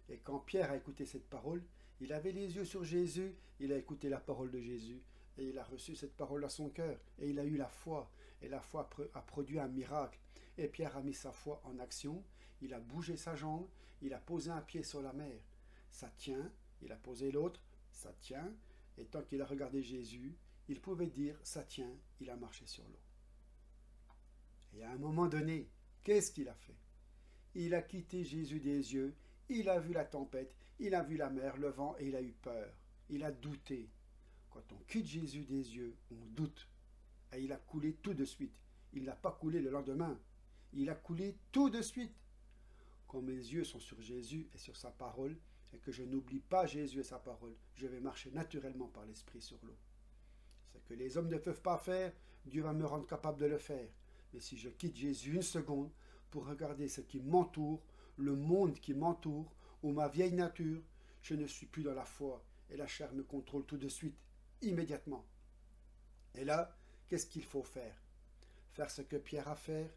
Et quand Pierre a écouté cette parole, il avait les yeux sur Jésus, il a écouté la parole de Jésus, et il a reçu cette parole à son cœur, et il a eu la foi, et la foi a produit un miracle. Et Pierre a mis sa foi en action, il a bougé sa jambe, il a posé un pied sur la mer. Ça tient, il a posé l'autre, ça tient, et tant qu'il a regardé Jésus, il pouvait dire « ça tient », il a marché sur l'eau. Et à un moment donné, qu'est-ce qu'il a fait? Il a quitté Jésus des yeux, Il a vu la tempête, il a vu la mer, le vent, et il a eu peur. Il a douté. Quand on quitte Jésus des yeux, on doute. Et il a coulé tout de suite. Il n'a pas coulé le lendemain. Il a coulé tout de suite. Quand mes yeux sont sur Jésus et sur sa parole, et que je n'oublie pas Jésus et sa parole, je vais marcher naturellement par l'Esprit sur l'eau. Ce que les hommes ne peuvent pas faire, Dieu va me rendre capable de le faire. Mais si je quitte Jésus une seconde pour regarder ce qui m'entoure, le monde qui m'entoure, ou ma vieille nature, je ne suis plus dans la foi, et la chair me contrôle tout de suite, immédiatement. Et là, qu'est-ce qu'il faut faire? Faire ce que Pierre a fait,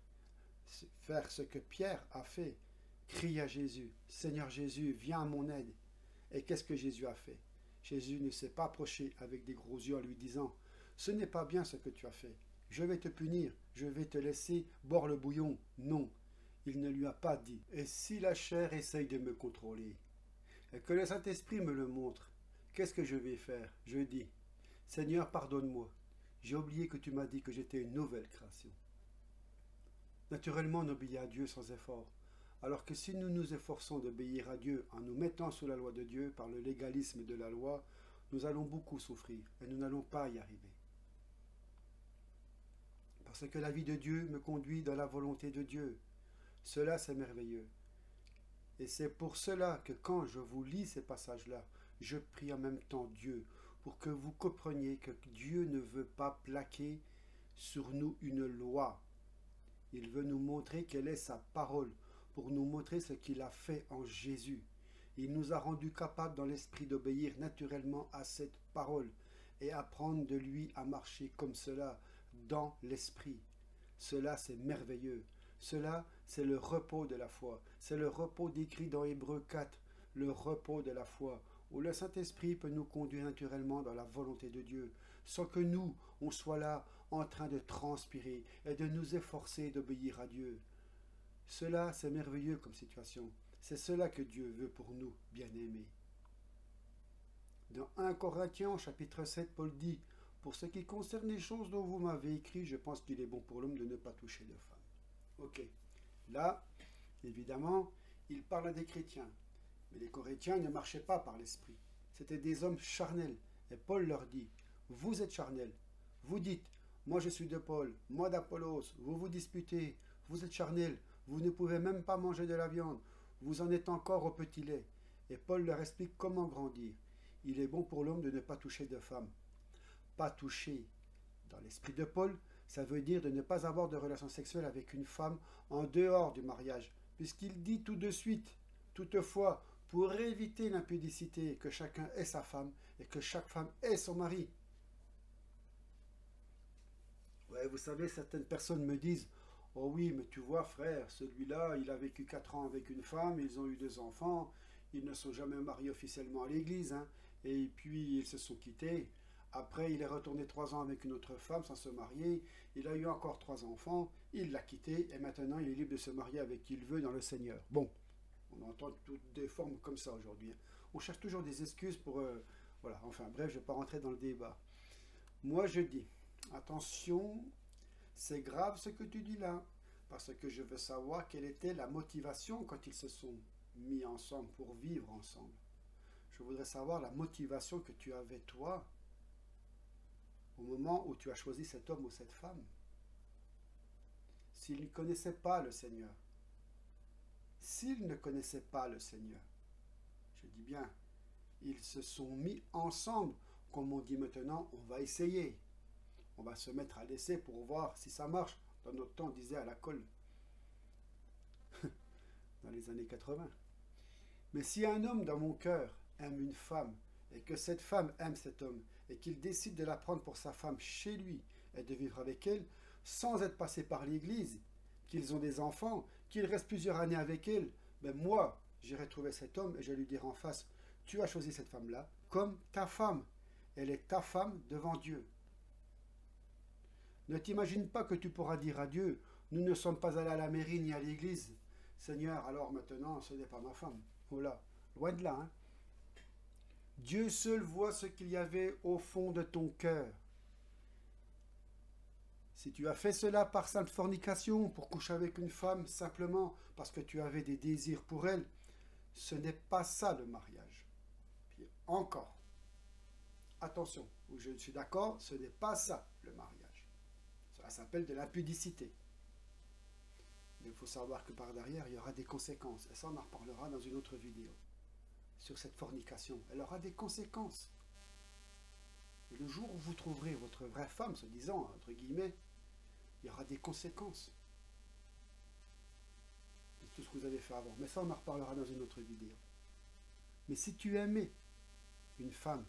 crier à Jésus, Seigneur Jésus, viens à mon aide. Et qu'est-ce que Jésus a fait? Jésus ne s'est pas approché avec des gros yeux en lui disant, ce n'est pas bien ce que tu as fait, je vais te punir, je vais te laisser boire le bouillon. Non, il ne lui a pas dit. Et si la chair essaye de me contrôler, et que le Saint-Esprit me le montre, qu'est-ce que je vais faire? Je dis, Seigneur, pardonne-moi, j'ai oublié que tu m'as dit que j'étais une nouvelle création. Naturellement, on obéit à Dieu sans effort. Alors que si nous nous efforçons d'obéir à Dieu en nous mettant sous la loi de Dieu par le légalisme de la loi, nous allons beaucoup souffrir et nous n'allons pas y arriver. Parce que la vie de Dieu me conduit dans la volonté de Dieu. Cela, c'est merveilleux. Et c'est pour cela que quand je vous lis ces passages-là, je prie en même temps Dieu pour que vous compreniez que Dieu ne veut pas plaquer sur nous une loi. Il veut nous montrer quelle est sa parole, pour nous montrer ce qu'il a fait en Jésus. Il nous a rendus capables dans l'esprit d'obéir naturellement à cette parole et apprendre de lui à marcher comme cela dans l'esprit. Cela, c'est merveilleux. Cela, c'est le repos de la foi. C'est le repos décrit dans Hébreux 4, le repos de la foi, où le Saint-Esprit peut nous conduire naturellement dans la volonté de Dieu, sans que nous, on soit là en train de transpirer et de nous efforcer d'obéir à Dieu. Cela, c'est merveilleux comme situation. C'est cela que Dieu veut pour nous, bien-aimés. Dans 1 Corinthiens, chapitre 7, Paul dit, « Pour ce qui concerne les choses dont vous m'avez écrit, je pense qu'il est bon pour l'homme de ne pas toucher de femme. » Ok. Là, évidemment, il parle des chrétiens. Mais les Corinthiens ne marchaient pas par l'esprit. C'étaient des hommes charnels. Et Paul leur dit, « Vous êtes charnels. Vous dites, moi je suis de Paul, moi d'Apollos. Vous vous disputez. Vous êtes charnels. Vous ne pouvez même pas manger de la viande. Vous en êtes encore au petit lait. » Et Paul leur explique comment grandir. Il est bon pour l'homme de ne pas toucher de femme. Pas toucher. Dans l'esprit de Paul, ça veut dire de ne pas avoir de relation sexuelle avec une femme en dehors du mariage. Puisqu'il dit tout de suite, toutefois, pour éviter l'impudicité, que chacun ait sa femme et que chaque femme ait son mari. Ouais, vous savez, certaines personnes me disent, oh oui, mais tu vois, frère, celui-là, il a vécu 4 ans avec une femme, ils ont eu 2 enfants, ils ne sont jamais mariés officiellement à l'église, hein, et puis ils se sont quittés. Après, il est retourné 3 ans avec une autre femme sans se marier, il a eu encore 3 enfants, il l'a quitté, et maintenant il est libre de se marier avec qui il veut dans le Seigneur. Bon, on entend toutes des formes comme ça aujourd'hui. On cherche toujours des excuses pour... voilà, enfin bref, je ne vais pas rentrer dans le débat. Moi je dis, attention, c'est grave ce que tu dis là, parce que je veux savoir quelle était la motivation quand ils se sont mis ensemble pour vivre ensemble. Je voudrais savoir la motivation que tu avais toi au moment où tu as choisi cet homme ou cette femme. S'ils ne connaissaient pas le Seigneur, s'ils ne connaissaient pas le Seigneur, je dis bien, ils se sont mis ensemble, comme on dit maintenant, on va essayer. On va se mettre à l'essai pour voir si ça marche. Dans notre temps, on disait à la colle, dans les années 80. Mais si un homme dans mon cœur aime une femme, et que cette femme aime cet homme, et qu'il décide de la prendre pour sa femme chez lui, et de vivre avec elle, sans être passé par l'église, qu'ils ont des enfants, qu'ils restent plusieurs années avec elle, ben moi, j'irai trouver cet homme et je lui dirai en face, tu as choisi cette femme-là comme ta femme. Elle est ta femme devant Dieu. Ne t'imagine pas que tu pourras dire à Dieu, nous ne sommes pas allés à la mairie ni à l'église. Seigneur, alors maintenant, ce n'est pas ma femme. Oh là, loin de là. Hein. Dieu seul voit ce qu'il y avait au fond de ton cœur. Si tu as fait cela par simple fornication, pour coucher avec une femme simplement parce que tu avais des désirs pour elle, Ce n'est pas ça le mariage. Puis encore, attention, je suis d'accord, ce n'est pas ça le mariage. Ça s'appelle de l'impudicité. Mais il faut savoir que par derrière, il y aura des conséquences. Et ça, on en reparlera dans une autre vidéo. Sur cette fornication. Elle aura des conséquences. Et le jour où vous trouverez votre vraie femme, se disant, entre guillemets, il y aura des conséquences de tout ce que vous avez fait avant. Mais ça, on en reparlera dans une autre vidéo. Mais si tu aimais une femme,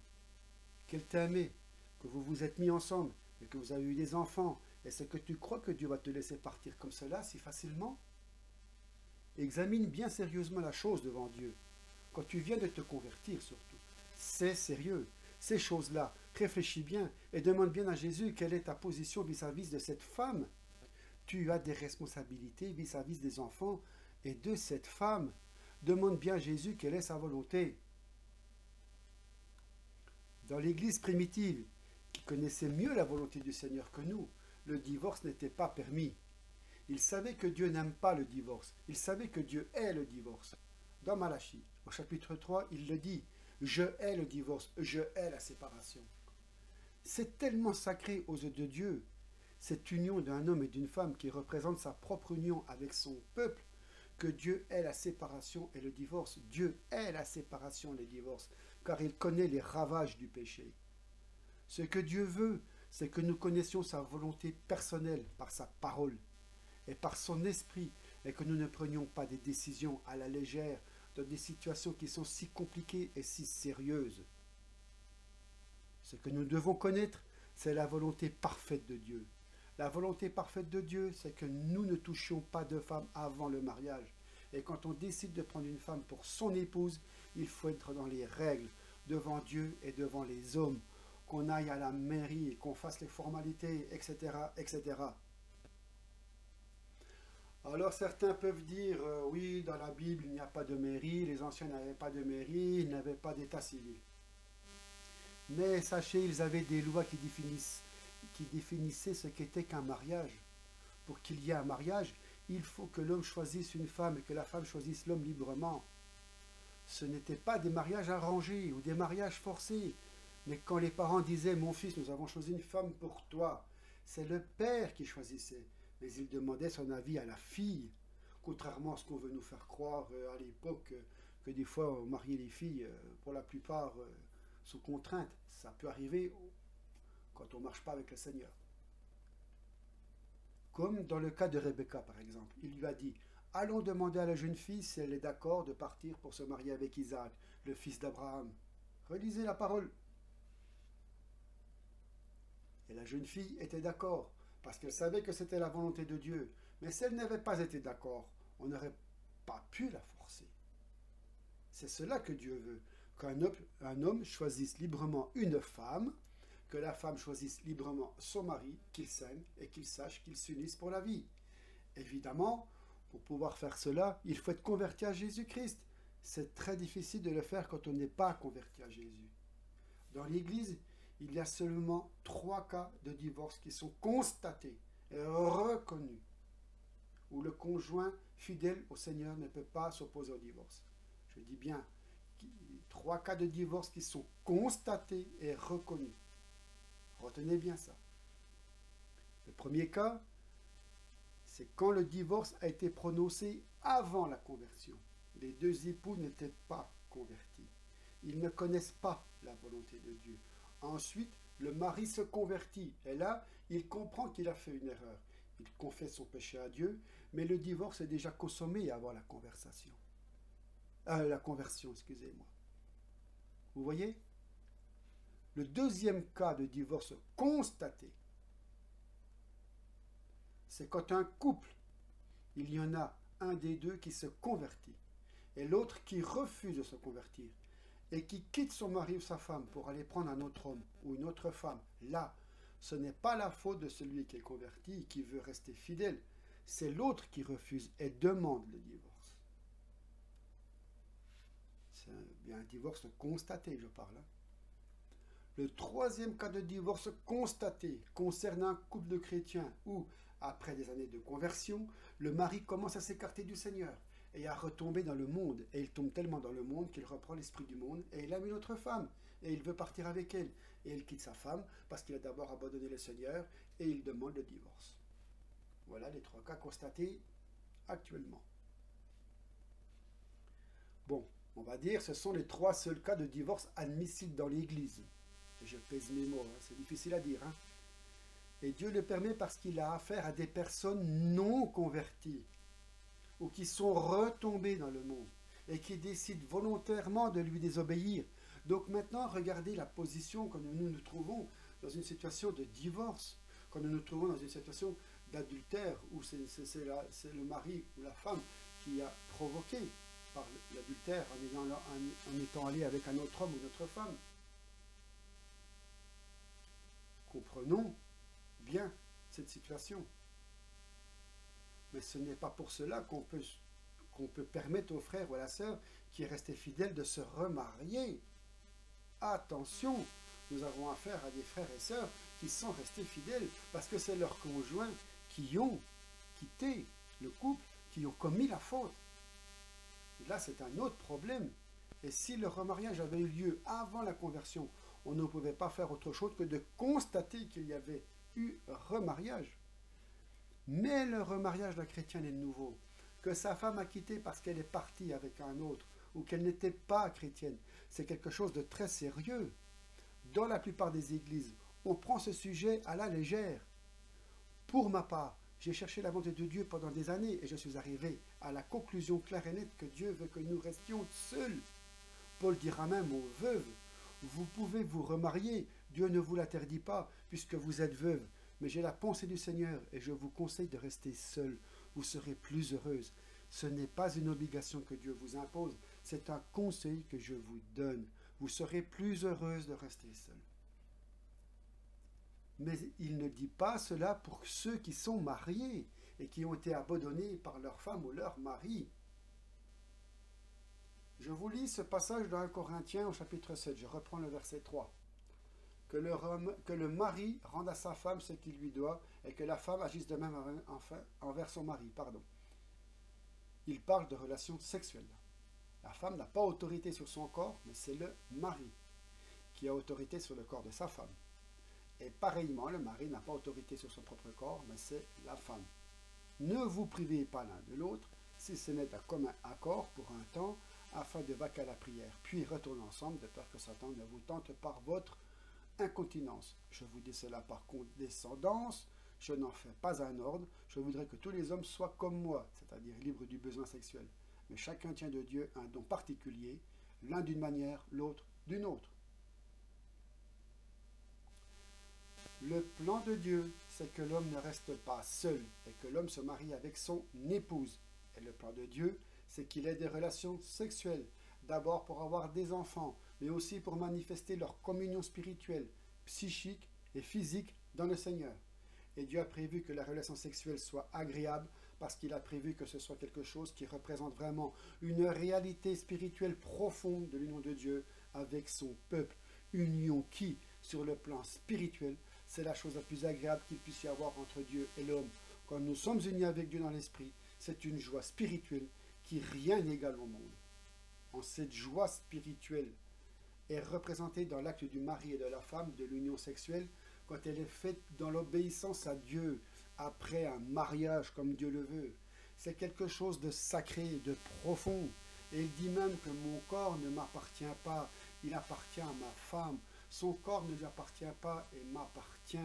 qu'elle t'aimait, que vous vous êtes mis ensemble, et que vous avez eu des enfants, est-ce que tu crois que Dieu va te laisser partir comme cela, si facilement? Examine bien sérieusement la chose devant Dieu. Quand tu viens de te convertir surtout, c'est sérieux. Ces choses-là, réfléchis bien et demande bien à Jésus quelle est ta position vis-à-vis de cette femme. Tu as des responsabilités vis-à-vis des enfants et de cette femme. Demande bien à Jésus quelle est sa volonté. Dans l'Église primitive, qui connaissait mieux la volonté du Seigneur que nous, le divorce n'était pas permis. Ils savaient que Dieu n'aime pas le divorce. Ils savaient que Dieu hait le divorce. Dans Malachie, au chapitre 3, il le dit, « Je hais le divorce, je hais la séparation ». C'est tellement sacré aux yeux de Dieu, cette union d'un homme et d'une femme qui représente sa propre union avec son peuple, que Dieu hait la séparation et le divorce. Dieu hait la séparation et le divorce, car il connaît les ravages du péché. Ce que Dieu veut, c'est que nous connaissions sa volonté personnelle par sa parole et par son esprit, et que nous ne prenions pas des décisions à la légère dans des situations qui sont si compliquées et si sérieuses. Ce que nous devons connaître, c'est la volonté parfaite de Dieu. La volonté parfaite de Dieu, c'est que nous ne touchions pas de femme avant le mariage. Et quand on décide de prendre une femme pour son épouse, il faut être dans les règles, devant Dieu et devant les hommes, qu'on aille à la mairie et qu'on fasse les formalités, etc., etc. Alors certains peuvent dire, oui, dans la Bible, il n'y a pas de mairie, les anciens n'avaient pas de mairie, ils n'avaient pas d'état civil. Mais sachez, ils avaient des lois qui définissaient ce qu'était qu'un mariage. Pour qu'il y ait un mariage, il faut que l'homme choisisse une femme et que la femme choisisse l'homme librement. Ce n'étaient pas des mariages arrangés ou des mariages forcés. Mais quand les parents disaient, mon fils, nous avons choisi une femme pour toi, c'est le père qui choisissait. Mais il demandait son avis à la fille, contrairement à ce qu'on veut nous faire croire à l'époque, que des fois on mariait les filles, pour la plupart, sous contrainte. Ça peut arriver quand on ne marche pas avec le Seigneur. Comme dans le cas de Rebecca, par exemple. Il lui a dit, allons demander à la jeune fille si elle est d'accord de partir pour se marier avec Isaac, le fils d'Abraham. Relisez la parole. Et la jeune fille était d'accord, parce qu'elle savait que c'était la volonté de Dieu. Mais si elle n'avait pas été d'accord, on n'aurait pas pu la forcer. C'est cela que Dieu veut, qu'un homme choisisse librement une femme, que la femme choisisse librement son mari, qu'ils s'aiment et qu'ils sachent qu'ils s'unissent pour la vie. Évidemment, pour pouvoir faire cela, il faut être converti à Jésus-Christ. C'est très difficile de le faire quand on n'est pas converti à Jésus. Dans l'Église, il y a seulement 3 cas de divorce qui sont constatés et reconnus, où le conjoint fidèle au Seigneur ne peut pas s'opposer au divorce. Je dis bien 3 cas de divorce qui sont constatés et reconnus. Retenez bien ça. Le premier cas, c'est quand le divorce a été prononcé avant la conversion. Les 2 époux n'étaient pas convertis. Ils ne connaissent pas la volonté de Dieu. Ensuite, le mari se convertit. Et là, il comprend qu'il a fait une erreur. Il confesse son péché à Dieu, mais le divorce est déjà consommé avant la conversion. Excusez-moi. Vous voyez? Le deuxième cas de divorce constaté, c'est quand un couple, il y en a un des deux qui se convertit et l'autre qui refuse de se convertir et qui quitte son mari ou sa femme pour aller prendre un autre homme ou une autre femme. Là, ce n'est pas la faute de celui qui est converti et qui veut rester fidèle. C'est l'autre qui refuse et demande le divorce. C'est bien un divorce constaté, je parle. Le troisième cas de divorce constaté concerne un couple de chrétiens où, après des années de conversion, le mari commence à s'écarter du Seigneur. et à retomber dans le monde. Et il tombe tellement dans le monde qu'il reprend l'esprit du monde et il aime une autre femme et il veut partir avec elle. Et il quitte sa femme parce qu'il a d'abord abandonné le Seigneur et il demande le divorce. Voilà les 3 cas constatés actuellement. Bon, on va dire ce sont les 3 seuls cas de divorce admissibles dans l'Église. Et je pèse mes mots, hein, c'est difficile à dire. Hein. Et Dieu le permet parce qu'il a affaire à des personnes non converties ou qui sont retombées dans le monde et qui décident volontairement de lui désobéir. Donc maintenant, regardez la position que nous nous trouvons dans une situation de divorce, quand nous nous trouvons dans une situation d'adultère, où c'est le mari ou la femme qui a provoqué par l'adultère en étant allé avec un autre homme ou une autre femme. Comprenons bien cette situation. Mais ce n'est pas pour cela qu'on peut permettre aux frères ou à la sœur qui est resté fidèle de se remarier. Attention, nous avons affaire à des frères et sœurs qui sont restés fidèles parce que c'est leurs conjoints qui ont quitté le couple, qui ont commis la faute. Et là, c'est un autre problème. Et si le remariage avait eu lieu avant la conversion, on ne pouvait pas faire autre chose que de constater qu'il y avait eu remariage. Mais le remariage d'un chrétien est nouveau. Que sa femme a quitté parce qu'elle est partie avec un autre ou qu'elle n'était pas chrétienne, c'est quelque chose de très sérieux. Dans la plupart des églises, on prend ce sujet à la légère. Pour ma part, j'ai cherché la volonté de Dieu pendant des années et je suis arrivé à la conclusion claire et nette que Dieu veut que nous restions seuls. Paul dira même aux veuves, vous pouvez vous remarier, Dieu ne vous l'interdit pas puisque vous êtes veuve. Mais j'ai la pensée du Seigneur et je vous conseille de rester seul. Vous serez plus heureuse. Ce n'est pas une obligation que Dieu vous impose, c'est un conseil que je vous donne. Vous serez plus heureuse de rester seul. Mais il ne dit pas cela pour ceux qui sont mariés et qui ont été abandonnés par leur femme ou leur mari. Je vous lis ce passage dans 1 Corinthiens au chapitre 7. Je reprends le verset 3. Que le mari rende à sa femme ce qu'il lui doit et que la femme agisse de même envers son mari. Il parle de relations sexuelles. La femme n'a pas autorité sur son corps, mais c'est le mari qui a autorité sur le corps de sa femme. Et pareillement, le mari n'a pas autorité sur son propre corps, mais c'est la femme. Ne vous privez pas l'un de l'autre, si ce n'est d'un commun accord pour un temps, afin de vaquer à la prière, puis retournez ensemble, de peur que Satan ne vous tente par votre incontinence. Je vous dis cela par condescendance, je n'en fais pas un ordre, je voudrais que tous les hommes soient comme moi, c'est-à-dire libres du besoin sexuel. Mais chacun tient de Dieu un don particulier, l'un d'une manière, l'autre d'une autre. Le plan de Dieu, c'est que l'homme ne reste pas seul et que l'homme se marie avec son épouse. Et le plan de Dieu, c'est qu'il ait des relations sexuelles, d'abord pour avoir des enfants, mais aussi pour manifester leur communion spirituelle, psychique et physique dans le Seigneur. Et Dieu a prévu que la relation sexuelle soit agréable parce qu'il a prévu que ce soit quelque chose qui représente vraiment une réalité spirituelle profonde de l'union de Dieu avec son peuple. Union qui, sur le plan spirituel, c'est la chose la plus agréable qu'il puisse y avoir entre Dieu et l'homme. Quand nous sommes unis avec Dieu dans l'esprit, c'est une joie spirituelle qui rien n'égale au monde. En cette joie spirituelle est représentée dans l'acte du mari et de la femme de l'union sexuelle quand elle est faite dans l'obéissance à Dieu après un mariage comme Dieu le veut. C'est quelque chose de sacré, de profond. Et il dit même que mon corps ne m'appartient pas, il appartient à ma femme. Son corps ne lui appartient pas et m'appartient.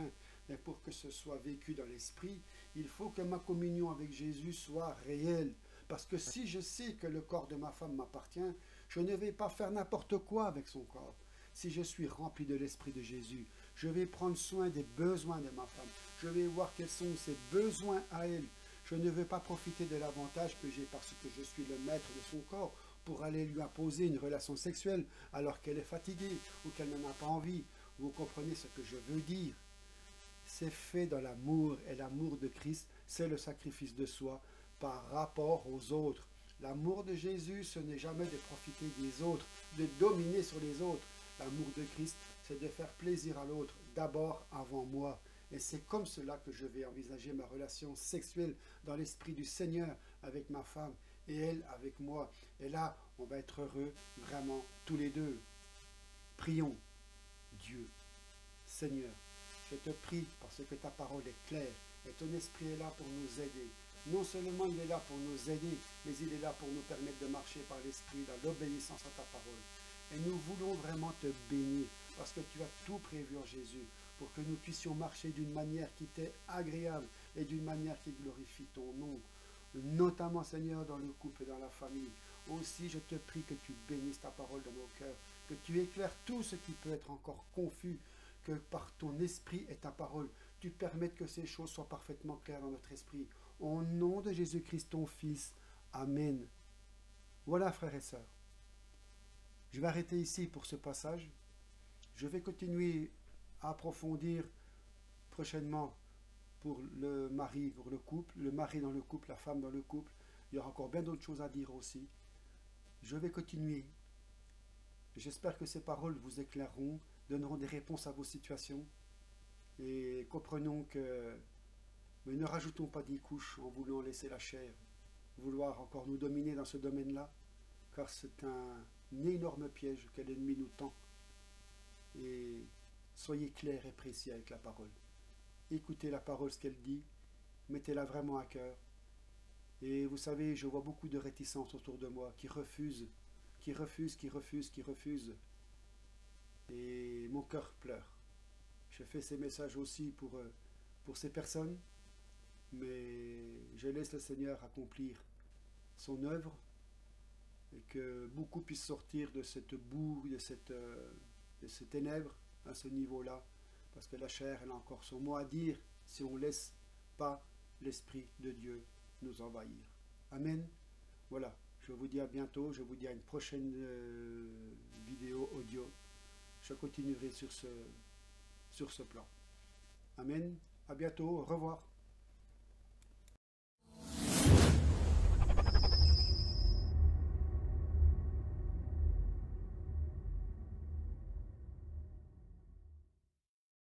Mais pour que ce soit vécu dans l'esprit, il faut que ma communion avec Jésus soit réelle. Parce que si je sais que le corps de ma femme m'appartient, je ne vais pas faire n'importe quoi avec son corps. Si je suis rempli de l'esprit de Jésus, je vais prendre soin des besoins de ma femme. Je vais voir quels sont ses besoins à elle. Je ne veux pas profiter de l'avantage que j'ai parce que je suis le maître de son corps pour aller lui imposer une relation sexuelle alors qu'elle est fatiguée ou qu'elle n'en a pas envie. Vous comprenez ce que je veux dire? C'est fait dans l'amour et l'amour de Christ, c'est le sacrifice de soi par rapport aux autres. L'amour de Jésus, ce n'est jamais de profiter des autres, de dominer sur les autres. L'amour de Christ, c'est de faire plaisir à l'autre, d'abord avant moi. Et c'est comme cela que je vais envisager ma relation sexuelle dans l'esprit du Seigneur avec ma femme. et elle avec moi. Et là, on va être heureux vraiment tous les deux. Prions. Dieu, Seigneur, je te prie parce que ta parole est claire et ton esprit est là pour nous aider. Non seulement il est là pour nous aider, mais il est là pour nous permettre de marcher par l'esprit dans l'obéissance à ta parole. Et nous voulons vraiment te bénir parce que tu as tout prévu en Jésus pour que nous puissions marcher d'une manière qui t'est agréable et d'une manière qui glorifie ton nom, notamment Seigneur dans le couple et dans la famille. Aussi je te prie que tu bénisses ta parole dans nos cœurs, que tu éclaires tout ce qui peut être encore confus, que par ton esprit et ta parole, tu permettes que ces choses soient parfaitement claires dans notre esprit. Au nom de Jésus-Christ, ton Fils. Amen. Voilà, frères et sœurs. Je vais arrêter ici pour ce passage. Je vais continuer à approfondir prochainement pour le mari, pour le couple, le mari dans le couple, la femme dans le couple. Il y aura encore bien d'autres choses à dire aussi. Je vais continuer. J'espère que ces paroles vous éclaireront, donneront des réponses à vos situations. Et comprenons que, mais ne rajoutons pas des couches en voulant laisser la chair, vouloir encore nous dominer dans ce domaine-là, car c'est un énorme piège que l'ennemi nous tend. Et soyez clairs et précis avec la parole. Écoutez la parole, ce qu'elle dit, mettez-la vraiment à cœur. Et vous savez, je vois beaucoup de réticences autour de moi qui refusent. Et mon cœur pleure. Je fais ces messages aussi pour ces personnes, mais je laisse le Seigneur accomplir son œuvre et que beaucoup puissent sortir de cette boue, de ces ténèbres à ce niveau-là, parce que la chair, elle a encore son mot à dire si on ne laisse pas l'Esprit de Dieu nous envahir. Amen. Voilà, je vous dis à bientôt, je vous dis à une prochaine vidéo audio. Je continuerai sur ce plan. Amen. À bientôt. Au revoir.